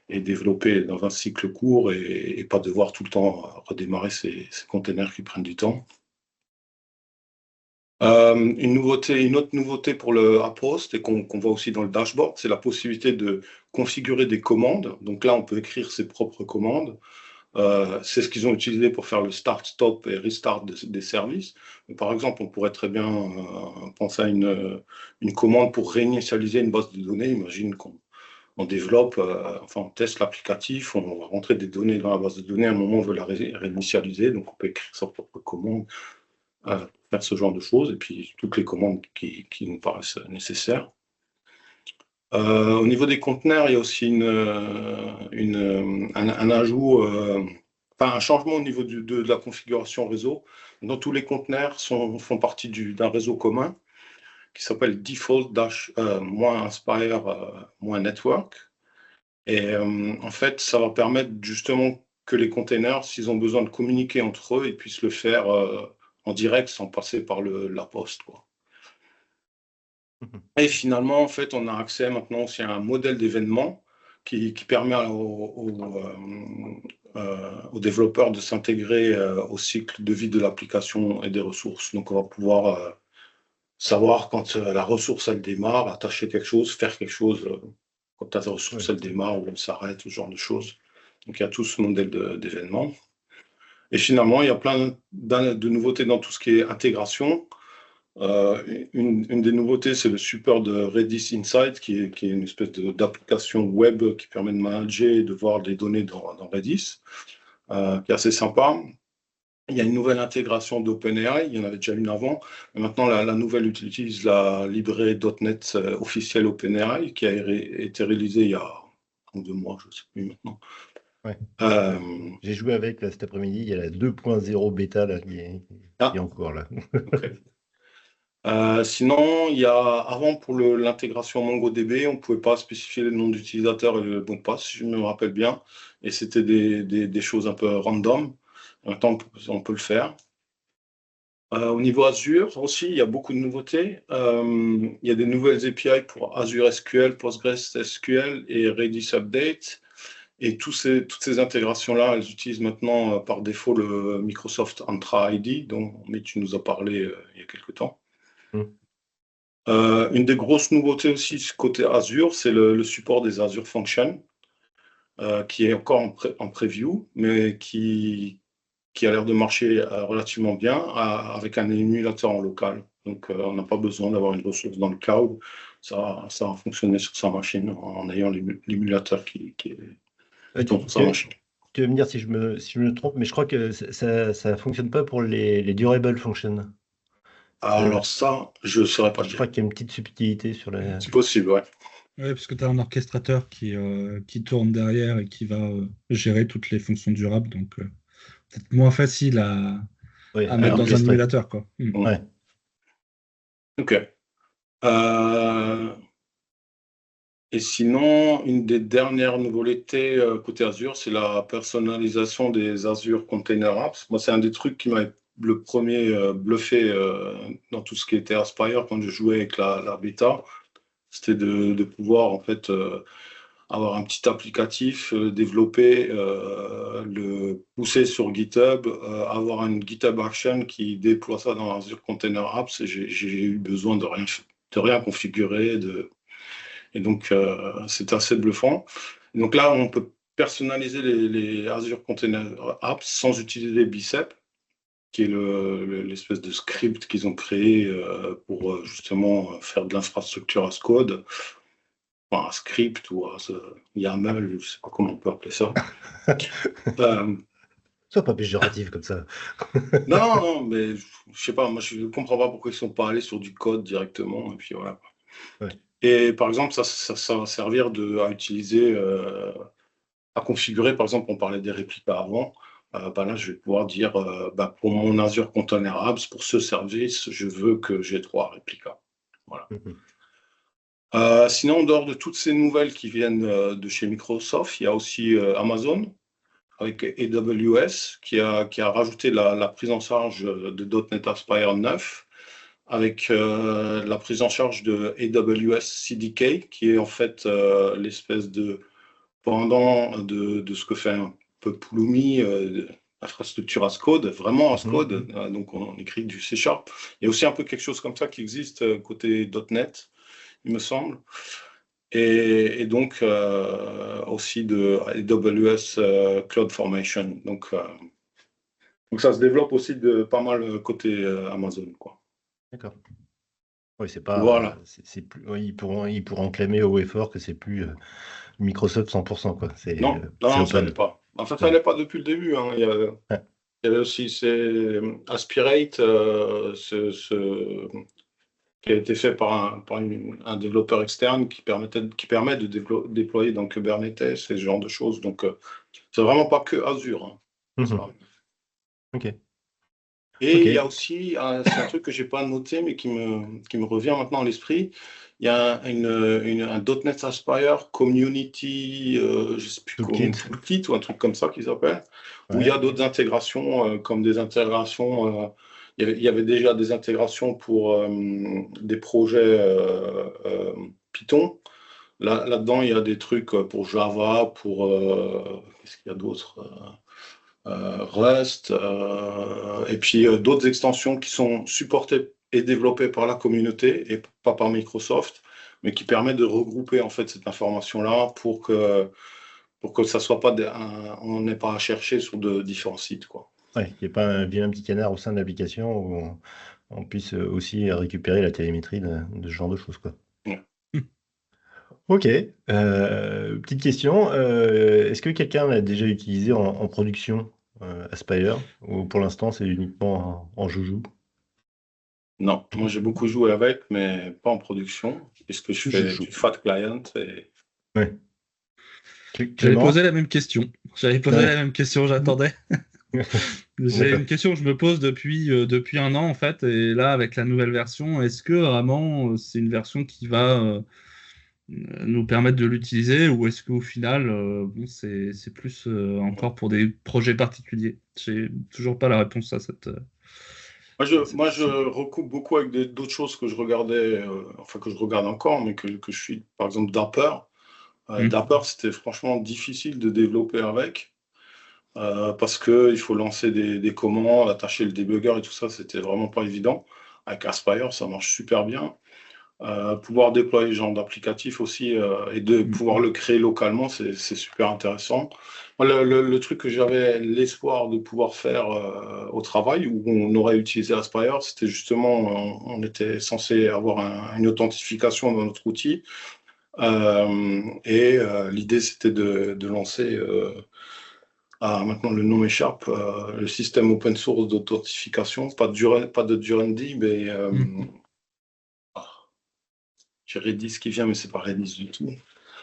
Speaker 3: et développer dans un cycle court et pas devoir tout le temps redémarrer ces containers qui prennent du temps. Une autre nouveauté pour le app host et qu'on voit aussi dans le dashboard, c'est la possibilité de configurer des commandes. Donc là, on peut écrire ses propres commandes. C'est ce qu'ils ont utilisé pour faire le start, stop et restart des services. Mais par exemple, on pourrait très bien penser à une commande pour réinitialiser une base de données. Imagine qu'on développe, on teste l'applicatif, on va rentrer des données dans la base de données, à un moment on veut la réinitialiser, donc on peut écrire sa propre commande, faire ce genre de choses, et puis toutes les commandes qui nous paraissent nécessaires. Au niveau des conteneurs, il y a aussi un ajout, un changement au niveau de la configuration réseau. Dans tous les conteneurs font partie d'un réseau commun. qui s'appelle default--inspire-network. Et en fait, ça va permettre justement que les containers, s'ils ont besoin de communiquer entre eux, ils puissent le faire en direct sans passer par la poste, quoi. Et finalement, en fait, on a accès maintenant aussi à un modèle d'événement qui permet aux développeurs de s'intégrer au cycle de vie de l'application et des ressources. Donc, on va pouvoir savoir quand la ressource, elle démarre, attacher quelque chose, faire quelque chose quand la ressource, elle démarre ou elle s'arrête, ce genre de choses. Donc, il y a tout ce modèle d'événement. Et finalement, il y a plein de nouveautés dans tout ce qui est intégration. Une des nouveautés, c'est le support de Redis Insight, qui est une espèce d'application web qui permet de manager et de voir des données dans Redis, qui est assez sympa. Il y a une nouvelle intégration d'OpenAI, il y en avait déjà une avant, mais maintenant la nouvelle utilise la librairie .NET officielle OpenAI, qui a été réalisée il y a 1 ou 2 mois, je ne sais plus maintenant.
Speaker 1: Ouais. J'ai joué avec là, cet après-midi, il y a la 2.0 bêta là, qui est en cours là.
Speaker 3: Okay. Sinon, il y a avant pour l'intégration MongoDB, on ne pouvait pas spécifier le nom d'utilisateur et le mot de passe, si je me rappelle bien, et c'était des choses un peu random. Maintenant, on peut le faire. Au niveau Azure aussi, il y a beaucoup de nouveautés. Il y a des nouvelles API pour Azure SQL, PostgreSQL et Redis Update. Et toutes ces intégrations-là, elles utilisent maintenant par défaut le Microsoft Entra ID, dont tu nous as parlé il y a quelques temps. Une des grosses nouveautés aussi côté Azure, c'est le support des Azure Functions, qui est encore en preview, mais qui a l'air de marcher relativement bien avec un émulateur en local. Donc, on n'a pas besoin d'avoir une ressource dans le cloud. Ça va fonctionner sur sa machine en ayant l'émulateur qui est sur sa machine.
Speaker 1: Tu vas me dire si je me trompe, mais je crois que ça ne fonctionne pas pour les durable functions.
Speaker 3: Alors ça, je ne saurais pas dire.
Speaker 1: Je crois qu'il y a une petite subtilité sur la...
Speaker 3: C'est possible, ouais.
Speaker 2: Oui, parce que tu as un orchestrateur qui tourne derrière et qui va gérer toutes les fonctions durables, donc peut-être moins facile à mettre dans un émulateur, quoi.
Speaker 1: Ouais.
Speaker 3: Ok. Et sinon, une des dernières nouveautés côté Azure, c'est la personnalisation des Azure Container Apps. Moi, c'est un des trucs qui m'a le premier bluffé dans tout ce qui était Aspire quand je jouais avec la bêta. C'était de pouvoir en fait avoir un petit applicatif, développer, le pousser sur GitHub, avoir une GitHub Action qui déploie ça dans Azure Container Apps. Et j'ai eu besoin de rien configurer. Et donc, c'est assez bluffant. Et donc là, on peut personnaliser les Azure Container Apps sans utiliser Bicep, qui est l'espèce de script qu'ils ont créé pour justement faire de l'infrastructure as code. Enfin, un script ou un YAML, je ne sais pas comment on peut appeler ça.
Speaker 1: Sois pas péjoratif comme ça.
Speaker 3: Non, mais je ne sais pas, moi je ne comprends pas pourquoi ils ne sont pas allés sur du code directement, et puis voilà.
Speaker 1: Ouais.
Speaker 3: Et par exemple, ça va servir à utiliser, à configurer, par exemple, on parlait des réplicas avant. Là, je vais pouvoir dire, pour mon Azure Container Apps, pour ce service, je veux que j'ai 3 réplicas. Voilà. Sinon, en dehors de toutes ces nouvelles qui viennent de chez Microsoft, il y a aussi Amazon avec AWS qui a rajouté la prise en charge de .NET Aspire 9 avec la prise en charge de AWS CDK qui est en fait l'espèce de pendant de ce que fait un peu Pulumi, infrastructure as code, vraiment as code, donc on écrit du C#. Il y a aussi un peu quelque chose comme ça qui existe côté .NET, il me semble. Et donc aussi de AWS CloudFormation. Donc ça se développe aussi de pas mal côté Amazon, quoi.
Speaker 1: D'accord. Oui, c'est pas.
Speaker 3: Voilà.
Speaker 1: C'est plus. Oui, ils pourront clamer au effort que c'est plus Microsoft 100%, quoi.
Speaker 3: Non, ça l'est pas. Enfin, ça l'est pas depuis le début. Hein. Il y avait aussi Aspirate, qui a été fait par un développeur externe qui permet de déployer dans Kubernetes, ce genre de choses. Donc, c'est vraiment pas que Azure. Hein.
Speaker 1: Ok.
Speaker 3: Et
Speaker 1: Ok.
Speaker 3: il y a aussi, c'est un truc que j'ai pas noté, mais qui me revient maintenant à l'esprit. Il y a un .NET Aspire Community, je sais plus comment,
Speaker 1: Toolkit.
Speaker 3: Toolkit ou un truc comme ça qu'ils appellent, où il y
Speaker 1: Ouais.
Speaker 3: a d'autres intégrations, comme des intégrations. Il y avait déjà des intégrations pour des projets Python. Là-dedans, il y a des trucs pour Java, pour qu'est-ce qu'il y a d'autre? Rust, et puis d'autres extensions qui sont supportées et développées par la communauté et pas par Microsoft, mais qui permettent de regrouper en fait cette information-là pour que ça soit pas on n'ait pas à chercher sur de différents sites, quoi.
Speaker 1: Ouais, il n'y a pas un vilain petit canard au sein de l'application où on puisse aussi récupérer la télémétrie de ce genre de choses, quoi.
Speaker 3: Ouais.
Speaker 1: Ok. Petite question. Est-ce que quelqu'un l'a déjà utilisé en production, Aspire, ou pour l'instant c'est uniquement en joujou?
Speaker 3: Non, moi j'ai beaucoup joué avec, mais pas en production, puisque je fais
Speaker 4: Joujou.
Speaker 3: du fat client et
Speaker 1: Ouais.
Speaker 2: J'avais
Speaker 1: Clément?
Speaker 2: posé la même question. J'attendais. J'ai
Speaker 1: D'accord.
Speaker 2: une question que je me pose depuis un an, en fait. Et là, avec la nouvelle version, est-ce que vraiment c'est une version qui va nous permettre de l'utiliser ou est-ce qu'au final, bon, c'est plus encore pour des projets particuliers? J'ai toujours pas la réponse à cette
Speaker 3: moi, je
Speaker 2: question.
Speaker 3: recoupe beaucoup avec d'autres choses que je regardais, enfin que je regarde encore, mais que je suis, par exemple, Dapper. Dapper, c'était franchement difficile de développer avec, parce qu'il faut lancer des commandes, attacher le débugger et tout ça, c'était vraiment pas évident. Avec Aspire, ça marche super bien. Pouvoir déployer ce genre d'applicatif aussi et de pouvoir le créer localement, c'est super intéressant. Moi, le truc que j'avais l'espoir de pouvoir faire au travail, où on aurait utilisé Aspire, c'était justement, on était censé avoir une authentification dans notre outil. Et l'idée, c'était de lancer, maintenant le nom m'échappe, le système open source d'authentification, pas de Durendi, mais j'ai Redis qui vient, mais c'est pas Redis du tout.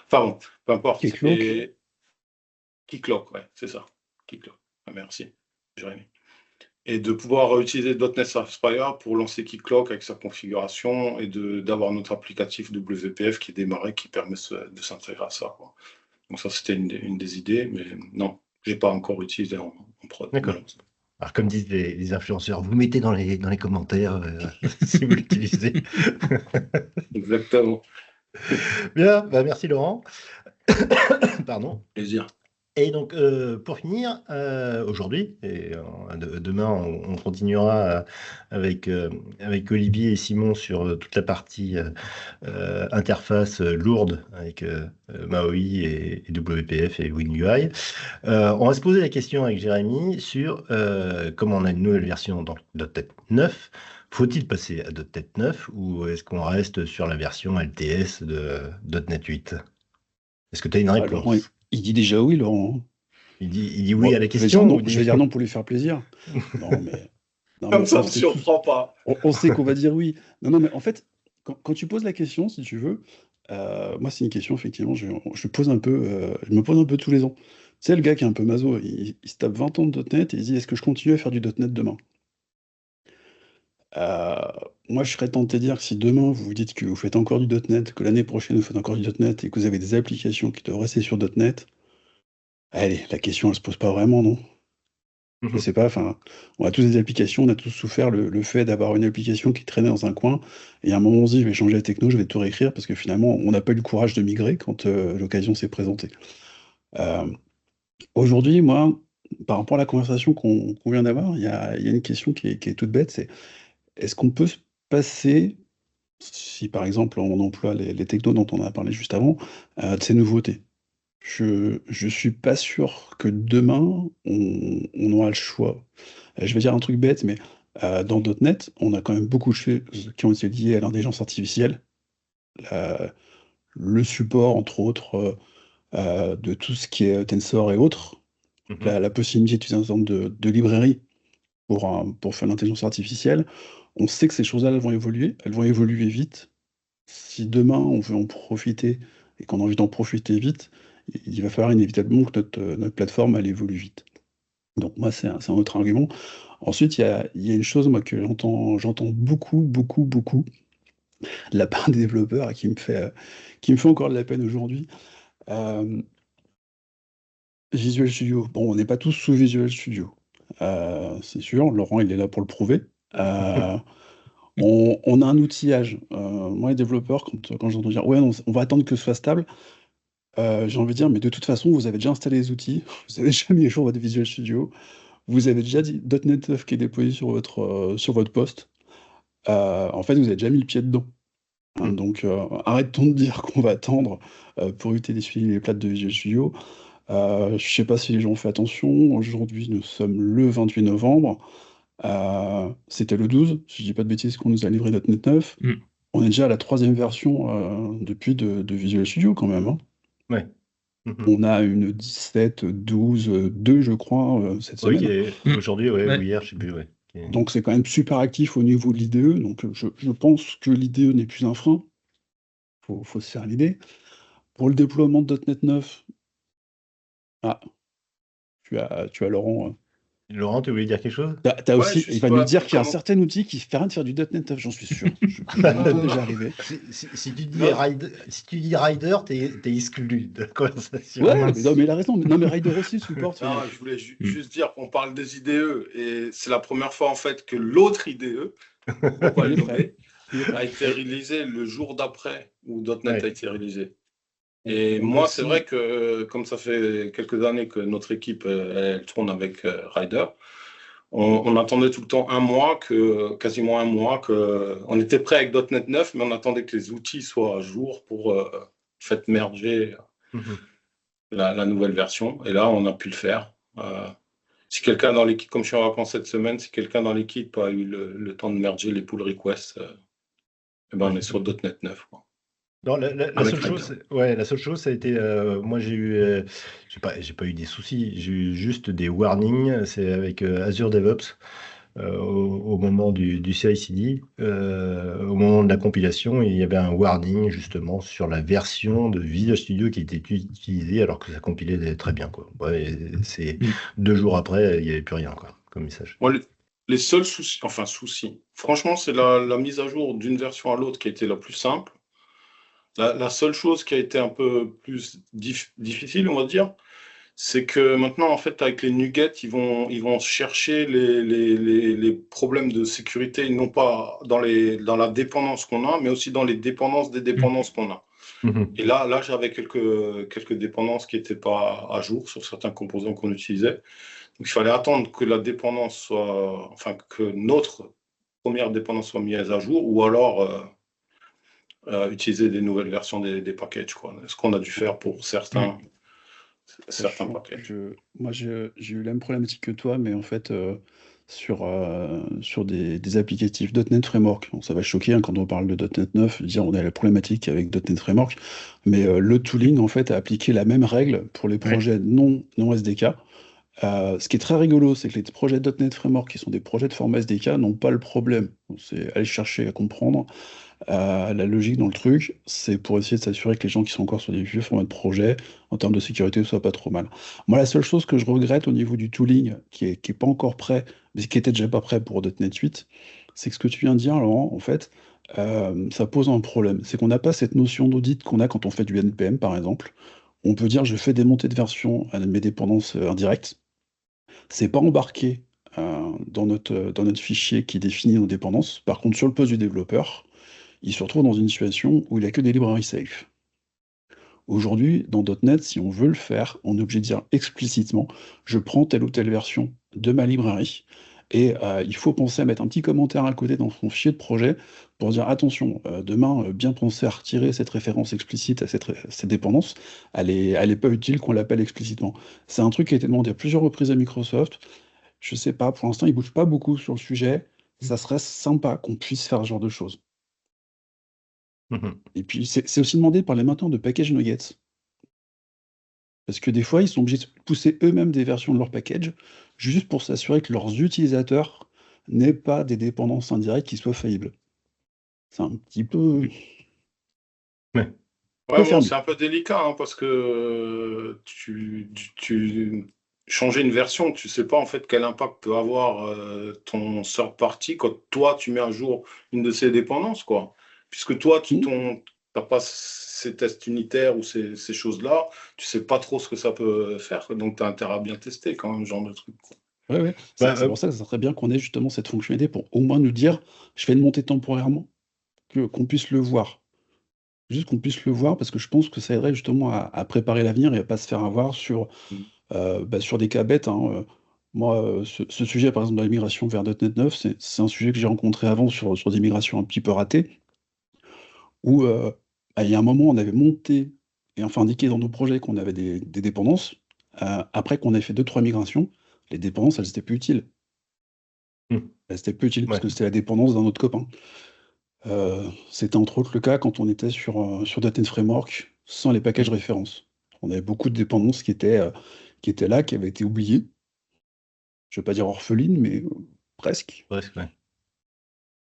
Speaker 3: Enfin bon, peu importe.
Speaker 4: Keycloak.
Speaker 3: Et Keycloak, ouais, c'est ça. Keycloak. Ah, merci, Jérémy. Et de pouvoir utiliser .NET Aspire pour lancer Keycloak avec sa configuration et d'avoir notre applicatif WPF qui est démarré, qui permet de s'intégrer à ça, quoi. Donc ça, c'était une des idées, mais non, j'ai pas encore utilisé en prod.
Speaker 1: D'accord.
Speaker 3: malheureusement.
Speaker 1: Alors, comme disent les influenceurs, vous mettez dans les commentaires si vous l'utilisez.
Speaker 3: Exactement.
Speaker 1: Bien, bah merci Laurent. Pardon.
Speaker 3: Plaisir.
Speaker 1: Et donc, pour finir, aujourd'hui, et demain, on continuera avec Olivier et Simon sur toute la partie interface lourde avec MAUI et WPF et WinUI. On va se poser la question avec Jérémy sur comme on a une nouvelle version dans .NET 9, faut-il passer à .NET 9 ou est-ce qu'on reste sur la version LTS de .NET 8? Est-ce que tu as une
Speaker 4: Ah,
Speaker 1: réponse?
Speaker 4: Laurent, il dit déjà oui, Laurent.
Speaker 1: Il dit oui
Speaker 4: Bon,
Speaker 1: à la
Speaker 4: je vais dire
Speaker 1: question
Speaker 4: non,
Speaker 1: ou
Speaker 4: je vais dire non pour lui faire plaisir. Non, mais
Speaker 3: Comme ça,
Speaker 4: on
Speaker 3: on ne
Speaker 4: sait
Speaker 3: surprend pas.
Speaker 4: on sait qu'on va dire oui. Non, mais en fait, quand tu poses la question, si tu veux, moi, c'est une question, effectivement, je me pose un peu tous les ans. Tu sais, le gars qui est un peu maso, il se tape 20 ans de .NET et il se dit, est-ce que je continue à faire du .NET demain? Moi, je serais tenté de dire que si demain, vous vous dites que vous faites encore du .NET, que l'année prochaine, vous faites encore du .NET et que vous avez des applications qui doivent rester sur .NET, allez, la question, elle se pose pas vraiment, non? Je sais pas, enfin, on a tous des applications, on a tous souffert le fait d'avoir une application qui traînait dans un coin, et à un moment on se dit je vais changer la techno, je vais tout réécrire, parce que finalement on n'a pas eu le courage de migrer quand l'occasion s'est présentée. Aujourd'hui, moi, par rapport à la conversation qu'on vient d'avoir, il y a une question qui est toute bête, c'est est-ce qu'on peut se passer, si par exemple on emploie les technos dont on a parlé juste avant, de ces nouveautés? Je suis pas sûr que demain, on aura le choix. Je vais dire un truc bête, mais dans .NET, on a quand même beaucoup de choses qui ont été liées à l'intelligence artificielle. La le support, entre autres, de tout ce qui est Tensor et autres. La possibilité d'utiliser un certain nombre de librairies pour faire l'intelligence artificielle. On sait que ces choses-là, elles vont évoluer vite. Si demain, on veut en profiter et qu'on a envie d'en profiter vite, il va falloir inévitablement que notre plateforme, elle évolue vite. Donc moi, c'est un autre argument. Ensuite, il y a une chose moi, que j'entends beaucoup, beaucoup, beaucoup de la part des développeurs et qui me fait encore de la peine aujourd'hui. Euh, Visual Studio. Bon, on n'est pas tous sous Visual Studio. C'est sûr, Laurent, il est là pour le prouver. On a un outillage. Moi, les développeurs, quand j'entends dire ouais, non, on va attendre que ce soit stable, j'ai envie de dire, mais de toute façon, vous avez déjà installé les outils, vous avez déjà mis à jour votre Visual Studio, vous avez déjà dit .NET 9 qui est déployé sur votre poste. En fait, vous avez déjà mis le pied dedans. Donc, arrêtons de dire qu'on va attendre pour utiliser les plates de Visual Studio. Je ne sais pas si les gens ont fait attention. Aujourd'hui, nous sommes le 28 novembre. C'était le 12, si je dis pas de bêtises, qu'on nous a livré .NET 9. On est déjà à la 3e version depuis de Visual Studio quand même. Hein.
Speaker 1: Ouais.
Speaker 4: On a une 17, 12, 2, je crois, cette semaine.
Speaker 1: Oui, aujourd'hui, ou hier, je sais plus. Ouais.
Speaker 4: Donc c'est quand même super actif au niveau de l'IDE. Donc je pense que l'IDE n'est plus un frein. Faut se faire l'idée. Pour le déploiement de .NET 9, tu as Laurent.
Speaker 1: Laurent, tu voulais dire quelque chose?
Speaker 4: Il va nous dire qu'il y a un certain outil qui fait rien de faire du .NET 9, j'en suis sûr. Je déjà arrivé.
Speaker 1: Si tu dis Rider, t'es exclu de la conversation.
Speaker 4: Ouais, mais il a raison. Non, mais Rider aussi supporte.
Speaker 3: Non, je voulais juste dire qu'on parle des IDE et c'est la première fois en fait que l'autre IDE, on va le nommer, a été réalisé le jour d'après où .NET a été réalisé. Et moi, c'est vrai que comme ça fait quelques années que notre équipe elle tourne avec Rider, on attendait tout le temps quasiment un mois, on était prêt avec .NET 9, mais on attendait que les outils soient à jour pour merger la nouvelle version. Et là, on a pu le faire. Si quelqu'un dans l'équipe, comme je suis en vacances cette semaine, si quelqu'un dans l'équipe a eu le temps de merger les pull requests, on est sur .NET 9. Quoi.
Speaker 1: Non, la seule chose, ça a été, moi j'ai pas eu des soucis, j'ai eu juste des warnings, c'est avec Azure DevOps, au moment du CI/CD, au moment de la compilation, il y avait un warning justement sur la version de Visual Studio qui était utilisée alors que ça compilait très bien, quoi. Ouais, c'est 2 jours après, il n'y avait plus rien, quoi, comme message.
Speaker 3: Ouais, les seuls soucis, franchement, c'est la mise à jour d'une version à l'autre qui a été la plus simple. La seule chose qui a été un peu plus difficile, on va dire, c'est que maintenant, en fait, avec les nuggets, ils vont chercher les problèmes de sécurité, non pas dans la dépendance qu'on a, mais aussi dans les dépendances des dépendances qu'on a. Et là, j'avais quelques dépendances qui n'étaient pas à jour sur certains composants qu'on utilisait. Donc, il fallait attendre que la dépendance que notre première dépendance soit mise à jour, ou alors utiliser des nouvelles versions des packages, quoi. Ce qu'on a dû faire pour certains packages.
Speaker 4: Moi, j'ai eu la même problématique que toi, mais en fait, sur des applicatifs .NET Framework. Bon, ça va choquer quand on parle de .NET 9, dire on a la problématique avec .NET Framework, mais le tooling, en fait, a appliqué la même règle pour les projets non SDK. Ce qui est très rigolo, c'est que les projets .NET Framework, qui sont des projets de format SDK, n'ont pas le problème. C'est aller chercher à comprendre la logique dans le truc, c'est pour essayer de s'assurer que les gens qui sont encore sur des vieux formats de projet, en termes de sécurité, ne soient pas trop mal. Moi, la seule chose que je regrette au niveau du tooling, qui est pas encore prêt, mais qui était déjà pas prêt pour .NET 8, c'est que ce que tu viens de dire, Laurent, en fait, ça pose un problème. C'est qu'on n'a pas cette notion d'audit qu'on a quand on fait du NPM, par exemple. On peut dire, je fais des montées de version à mes dépendances indirectes. C'est pas embarqué dans notre fichier qui définit nos dépendances. Par contre, sur le poste du développeur, il se retrouve dans une situation où il n'a que des librairies safe. Aujourd'hui, dans .NET, si on veut le faire, on est obligé de dire explicitement « je prends telle ou telle version de ma librairie » et il faut penser à mettre un petit commentaire à côté dans son fichier de projet pour dire « attention, demain, bien penser à retirer cette référence explicite à cette dépendance, elle est pas utile qu'on l'appelle explicitement ». C'est un truc qui a été demandé à plusieurs reprises à Microsoft. Je sais pas, pour l'instant, ils bougent pas beaucoup sur le sujet. Ça serait sympa qu'on puisse faire ce genre de choses. Et puis, c'est aussi demandé par les mainteneurs de package nuggets. Parce que des fois, ils sont obligés de pousser eux-mêmes des versions de leur package, juste pour s'assurer que leurs utilisateurs n'aient pas des dépendances indirectes qui soient faillibles. C'est un petit peu...
Speaker 3: Ouais, c'est un peu délicat, hein, parce que changer une version, tu sais pas en fait quel impact peut avoir ton third party quand toi tu mets à jour une de ces dépendances, quoi. Puisque toi, tu n'as pas ces tests unitaires ou ces choses-là, tu sais pas trop ce que ça peut faire, donc tu as intérêt à bien tester quand même ce genre de truc, quoi.
Speaker 4: Ouais. C'est pour ça que ça serait bien qu'on ait justement cette fonctionnalité pour au moins nous dire, je fais une montée temporairement, qu'on puisse le voir. Juste qu'on puisse le voir parce que je pense que ça aiderait justement à préparer l'avenir et à pas se faire avoir sur, sur des cas bêtes, hein. Moi, ce sujet, par exemple, de la migration vers .NET 9, c'est un sujet que j'ai rencontré avant sur des migrations un petit peu ratées, où, il y a un moment, on avait monté et enfin indiqué dans nos projets qu'on avait des dépendances. Après qu'on ait fait 2-3 migrations, les dépendances, elles étaient plus utiles. Elles étaient plus utiles parce
Speaker 1: Ouais.
Speaker 4: que c'était la dépendance d'un autre copain. C'était entre autres le cas quand on était sur .NET Framework sans les packages références. On avait beaucoup de dépendances qui étaient là, qui avaient été oubliées. Je ne vais pas dire orphelines, mais presque.
Speaker 1: Presque, ouais.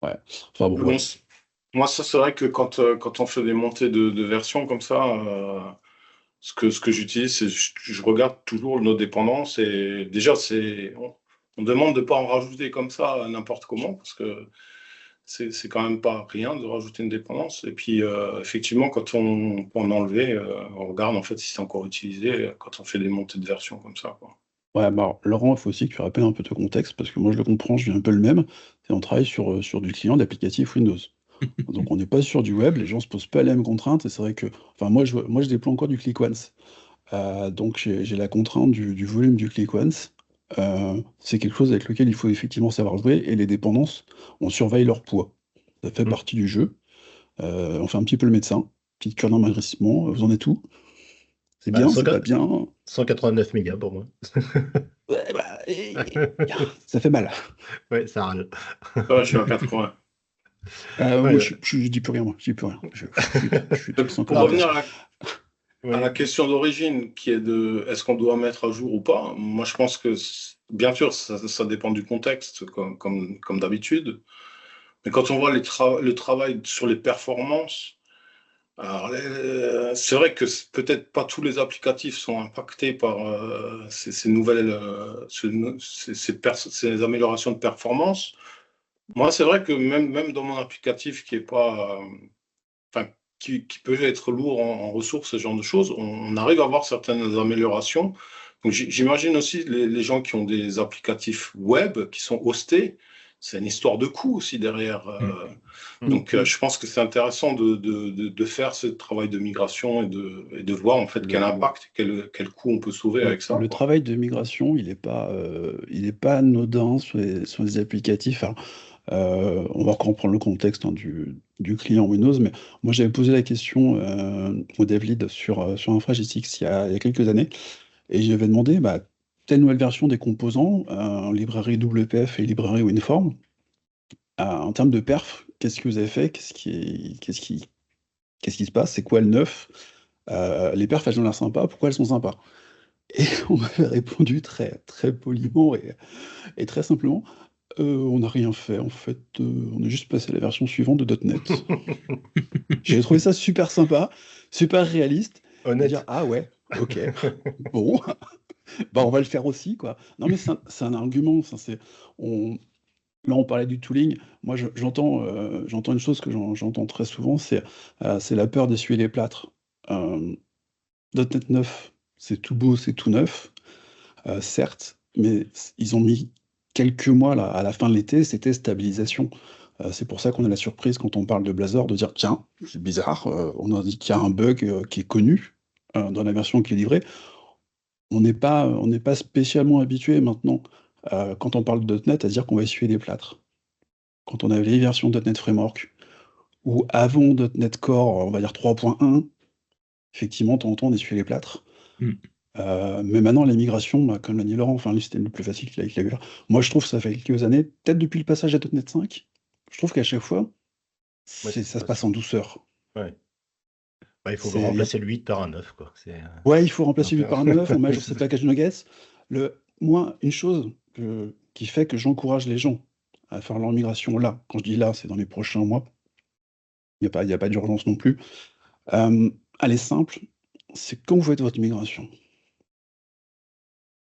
Speaker 4: Ouais. Enfin bon,
Speaker 3: Mais bon, moi, ça, c'est vrai que quand on fait des montées de versions comme ça, ce que j'utilise, c'est je regarde toujours nos dépendances et déjà, on demande de ne pas en rajouter comme ça n'importe comment parce que c'est quand même pas rien de rajouter une dépendance. Et puis, effectivement, quand on peut en enlever, on regarde en fait si c'est encore utilisé quand on fait des montées de version comme ça, quoi.
Speaker 4: Ouais, bah alors, Laurent, il faut aussi que tu rappelles un peu ton contexte, parce que moi je le comprends, je vis un peu le même. Et on travaille sur du client d'applicatif Windows. Donc on n'est pas sur du web, les gens se posent pas les mêmes contraintes, et c'est vrai que. Enfin, moi je déploie encore du click once. Donc j'ai la contrainte du volume du click once. C'est quelque chose avec lequel il faut effectivement savoir jouer, et les dépendances, on surveille leur poids. Ça fait partie du jeu. On fait un petit peu le médecin, petite cure d'enrichissement, vous en êtes où? C'est
Speaker 1: Bah,
Speaker 4: bien, c'est pas bien?
Speaker 1: 189 mégas pour moi.
Speaker 4: Ouais, ça fait mal.
Speaker 1: Ouais, ça râle.
Speaker 3: Ouais, je suis à 80.
Speaker 4: Moi,
Speaker 1: Ouais,
Speaker 4: je dis plus rien, moi. Je dis plus rien. Je suis
Speaker 3: Donc,
Speaker 4: sans
Speaker 3: pour
Speaker 4: commentaire.
Speaker 3: revenir à la question d'origine, qui est de est-ce qu'on doit mettre à jour ou pas, moi je pense que, bien sûr, ça dépend du contexte, comme d'habitude. Mais quand on voit le travail sur les performances, alors, c'est vrai que peut-être pas tous les applicatifs sont impactés par ces nouvelles, ces améliorations de performance. Moi, c'est vrai que même dans mon applicatif qui est pas, enfin, qui peut être lourd en ressources, ce genre de choses, on arrive à avoir certaines améliorations. Donc, j'imagine aussi les gens qui ont des applicatifs web qui sont hostés, c'est une histoire de coût aussi derrière. Donc, je pense que c'est intéressant de faire ce travail de migration et de voir en fait quel impact, quel coût on peut sauver avec ça,
Speaker 4: Le
Speaker 3: quoi.
Speaker 4: travail de migration, il est pas anodin sur les applicatifs. Alors, on va encore prendre le contexte, hein, du client Windows, mais moi j'avais posé la question au dev lead sur InfraGTX il y a quelques années, et je lui avais demandé, telle nouvelle version des composants, librairie WPF et librairie WinForm, en termes de perf, qu'est-ce que vous avez fait? Qu'est-ce qui se passe? C'est quoi le neuf? Les perfs, elles ont l'air sympas, pourquoi elles sont sympas? Et on m'avait répondu très, très poliment et très simplement, on n'a rien fait en fait, on est juste passé à la version suivante de .NET. J'ai trouvé ça super sympa, super réaliste, de
Speaker 1: Honnête.
Speaker 4: dire: «Ah ouais, OK, bon, on va le faire aussi, quoi». Non mais c'est un argument, ça c'est on là on parlait du tooling, moi j'entends une chose que j'entends très souvent, c'est la peur d'essuyer les plâtres. .NET 9, c'est tout beau, c'est tout neuf, certes, mais ils ont mis quelques mois là, à la fin de l'été, c'était stabilisation. C'est pour ça qu'on a la surprise quand on parle de Blazor de dire: «Tiens, c'est bizarre, on a dit qu'il y a un bug, qui est connu, dans la version qui est livrée». On n'est pas spécialement habitué maintenant, quand on parle de .NET à dire qu'on va essuyer des plâtres. Quand on avait les versions .NET Framework ou avant .NET Core, on va dire 3.1, effectivement, de temps en temps, on essuyait les plâtres. Mais maintenant, les migrations, comme l'a dit Laurent, enfin, lui, c'était le plus facile qu'il a eu. Moi, je trouve que ça fait quelques années, peut-être depuis le passage à .NET 5, je trouve qu'à chaque fois, ça se passe en douceur.
Speaker 1: Ouais. Il faut
Speaker 4: C'est-
Speaker 1: remplacer le 8 par un 9, quoi.
Speaker 4: Ouais, il faut remplacer
Speaker 1: un
Speaker 4: 8
Speaker 1: peu-
Speaker 4: par un 9, on met à jour cette package nuggets. Moi, une chose qui fait que j'encourage les gens à faire leur migration là, quand je dis là, c'est dans les prochains mois, il n'y a pas d'urgence non plus. Elle est simple, c'est quand vous faites votre migration.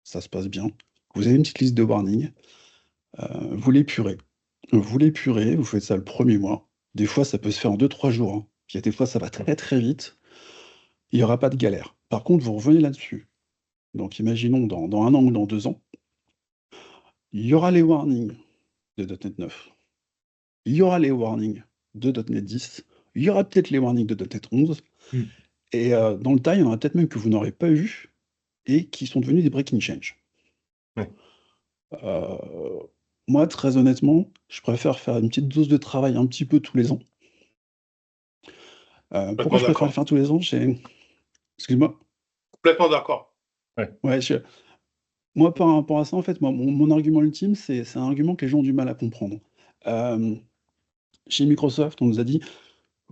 Speaker 4: ça se passe bien. Vous avez une petite liste de warnings, vous l'épurez. Vous faites ça le premier mois. Des fois, ça peut se faire en 2-3 jours, hein. Puis il y a des fois, ça va très très vite. Il n'y aura pas de galère. Par contre, vous revenez là-dessus. Donc imaginons dans 1 an ou dans 2 ans, il y aura les warnings de .NET 9. Il y aura les warnings de .NET 10. Il y aura peut-être les warnings de .NET 11. Et dans le tas, il y en aura peut-être même que vous n'aurez pas eu et qui sont devenus des breaking change.
Speaker 1: Ouais.
Speaker 4: Moi, très honnêtement, je préfère faire une petite dose de travail un petit peu tous les ans. Pourquoi je préfère le faire tous les ans? Excuse-moi.
Speaker 3: Complètement d'accord.
Speaker 4: Ouais, moi, par rapport à ça, en fait, mon argument ultime, c'est un argument que les gens ont du mal à comprendre. Chez Microsoft, on nous a dit,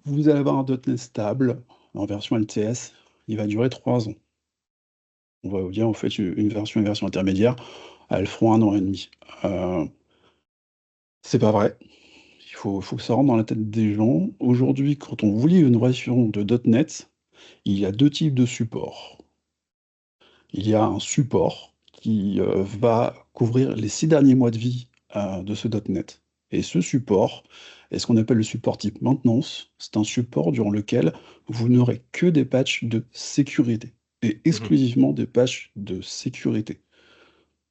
Speaker 4: vous allez avoir un .NET stable en version LTS, il va durer 3 ans. On va vous dire, en fait, une version intermédiaire, elles feront 1 an et demi. C'est pas vrai. Il faut que ça rentre dans la tête des gens. Aujourd'hui, quand on vous livre une version de .NET, il y a 2 types de supports. Il y a un support qui va couvrir les 6 derniers mois de vie de ce .NET. Et ce support est ce qu'on appelle le support type maintenance. C'est un support durant lequel vous n'aurez que des patchs de sécurité. Et exclusivement des patchs de sécurité.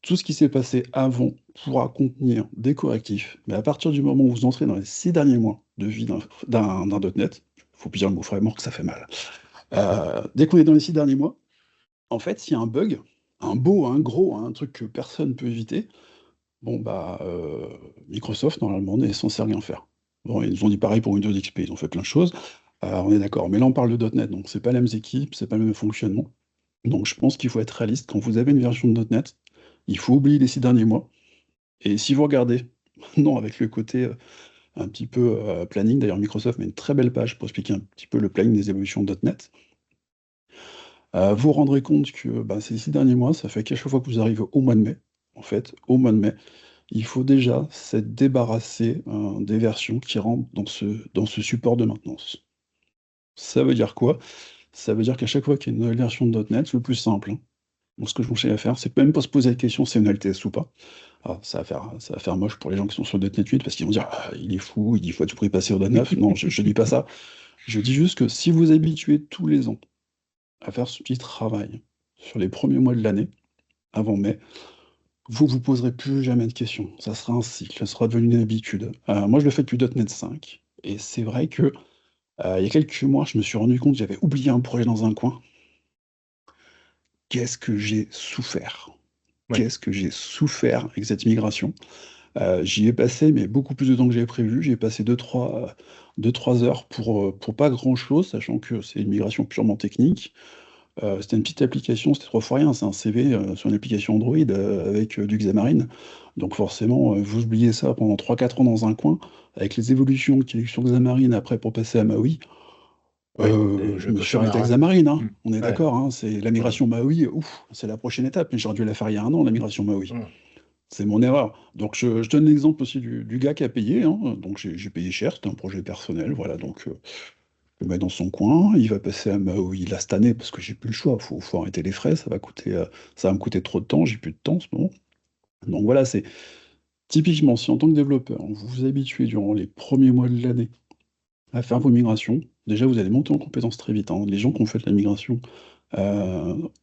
Speaker 4: Tout ce qui s'est passé avant pourra contenir des correctifs, mais à partir du moment où vous entrez dans les 6 derniers mois de vie d'un .NET, il faut plus dire le mot framework, ça fait mal. Dès qu'on est dans les 6 derniers mois, en fait, s'il y a un bug, un beau, un gros, un truc que personne ne peut éviter, Microsoft, normalement, n'est censé rien faire. Bon, ils nous ont dit pareil pour Windows XP, ils ont fait plein de choses, on est d'accord. Mais là, on parle de .NET, donc c'est pas les mêmes équipes, c'est pas le même fonctionnement. Donc je pense qu'il faut être réaliste. Quand vous avez une version de .NET, il faut oublier les 6 derniers mois. Et si vous regardez, non, avec le côté un petit peu planning, d'ailleurs Microsoft met une très belle page pour expliquer un petit peu le planning des évolutions de .NET, vous vous rendrez compte que ces 6 derniers mois, ça fait qu'à chaque fois que vous arrivez au mois de mai, en fait, au mois de mai, il faut déjà s'être débarrassé des versions qui rentrent dans ce support de maintenance. Ça veut dire quoi? Ça veut dire qu'à chaque fois qu'il y a une nouvelle version de .NET, c'est le plus simple, hein. Donc ce que je conseille à faire, c'est même pas se poser la question si c'est une LTS ou pas. Alors, ça va faire moche pour les gens qui sont sur .NET 8 parce qu'ils vont dire il est fou, il faut à tout prix passer au .NET 9. Non, je dis pas ça. Je dis juste que si vous habituez tous les ans à faire ce petit travail sur les premiers mois de l'année, avant mai, vous poserez plus jamais de questions. Ça sera un cycle, ça sera devenu une habitude. Moi, je le fais depuis .NET 5. Et c'est vrai que il y a quelques mois, je me suis rendu compte que j'avais oublié un projet dans un coin. Qu'est-ce que j'ai souffert?
Speaker 1: Ouais.
Speaker 4: Qu'est-ce que j'ai souffert avec cette migration? J'y ai passé, mais beaucoup plus de temps que j'avais prévu. J'y ai passé 2-3 heures pour pas grand-chose, sachant que c'est une migration purement technique. C'était une petite application, c'était 3 fois rien, c'est un CV sur une application Android avec du Xamarin. Donc forcément, vous oubliez ça pendant 3-4 ans dans un coin, avec les évolutions qu'il y a eu sur Xamarin après pour passer à Maui. Je me suis arrêté à Xamarin, hein. On est d'accord, hein, c'est la migration Maui, c'est la prochaine étape, mais j'aurais dû la faire il y a 1 an, la migration Maui. C'est mon erreur. Donc je donne l'exemple aussi du gars qui a payé, hein. Donc j'ai payé cher, c'était un projet personnel, voilà, donc je le mets dans son coin, il va passer à Maui là cette année parce que j'ai plus le choix, faut arrêter les frais, ça va me coûter trop de temps, j'ai plus de temps en ce moment. Donc voilà, c'est typiquement si en tant que développeur, vous vous habituez durant les premiers mois de l'année à faire vos migrations, déjà vous allez monter en compétences très vite, hein. Les gens qui ont fait de la migration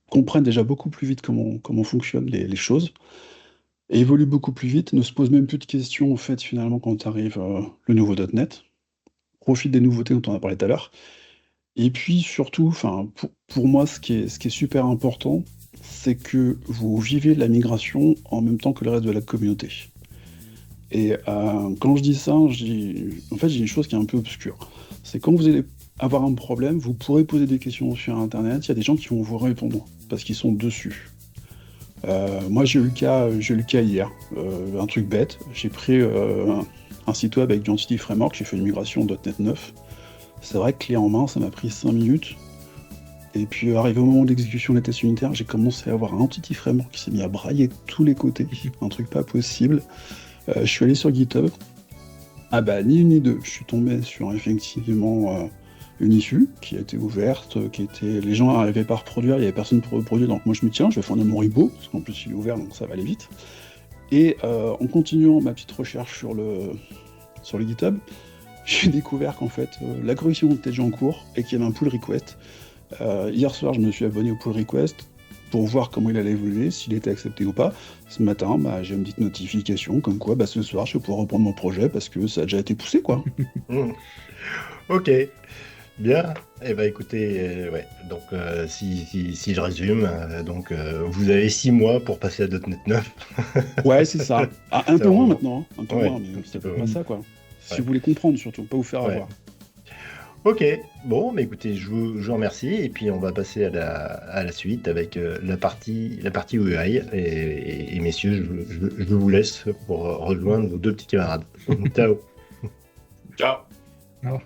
Speaker 4: comprennent déjà beaucoup plus vite comment fonctionnent les choses, et évoluent beaucoup plus vite, ne se posent même plus de questions en fait finalement quand arrive le nouveau .NET, profite des nouveautés dont on a parlé tout à l'heure, et puis surtout, pour moi ce qui est super important, c'est que vous vivez la migration en même temps que le reste de la communauté. Et quand je dis ça, j'ai une chose qui est un peu obscure. C'est quand vous allez avoir un problème, vous pourrez poser des questions sur Internet, il y a des gens qui vont vous répondre, parce qu'ils sont dessus. Moi j'ai eu le cas hier, un truc bête, j'ai pris un site web avec du Entity Framework, j'ai fait une migration .NET 9. C'est vrai que clé en main, ça m'a pris 5 minutes. Et puis arrivé au moment de l'exécution des tests unitaires, j'ai commencé à avoir un Entity Framework qui s'est mis à brailler de tous les côtés, un truc pas possible. Je suis allé sur GitHub. Ni une ni deux, je suis tombé sur effectivement une issue qui a été ouverte, les gens n'arrivaient pas à reproduire, il n'y avait personne pour reproduire, donc moi je me tiens, je vais fournir mon repo, parce qu'en plus il est ouvert, donc ça va aller vite. Et en continuant ma petite recherche sur le GitHub, j'ai découvert qu'en fait la correction était déjà en cours et qu'il y avait un pull request. Hier soir, je me suis abonné au pull request pour voir comment il allait évoluer, s'il était accepté ou pas. Ce matin, j'ai une petite notification comme quoi ce soir, je vais pouvoir reprendre mon projet parce que ça a déjà été poussé, quoi.
Speaker 1: Ok, bien. Eh ben écoutez, ouais. Donc si je résume, vous avez 6 mois pour passer à .NET 9.
Speaker 4: Ouais, c'est ça. Un peu moins maintenant, hein. Un peu
Speaker 1: Ouais,
Speaker 4: moins, mais c'est
Speaker 1: peu
Speaker 4: pas ça, quoi. Si vous voulez comprendre, surtout, pas vous faire avoir.
Speaker 1: Ok, bon, mais écoutez, je vous remercie, et puis on va passer à la suite avec la partie UI, et messieurs, je vous laisse pour rejoindre vos 2 petits camarades. Ciao.
Speaker 3: Ciao.
Speaker 2: Alors.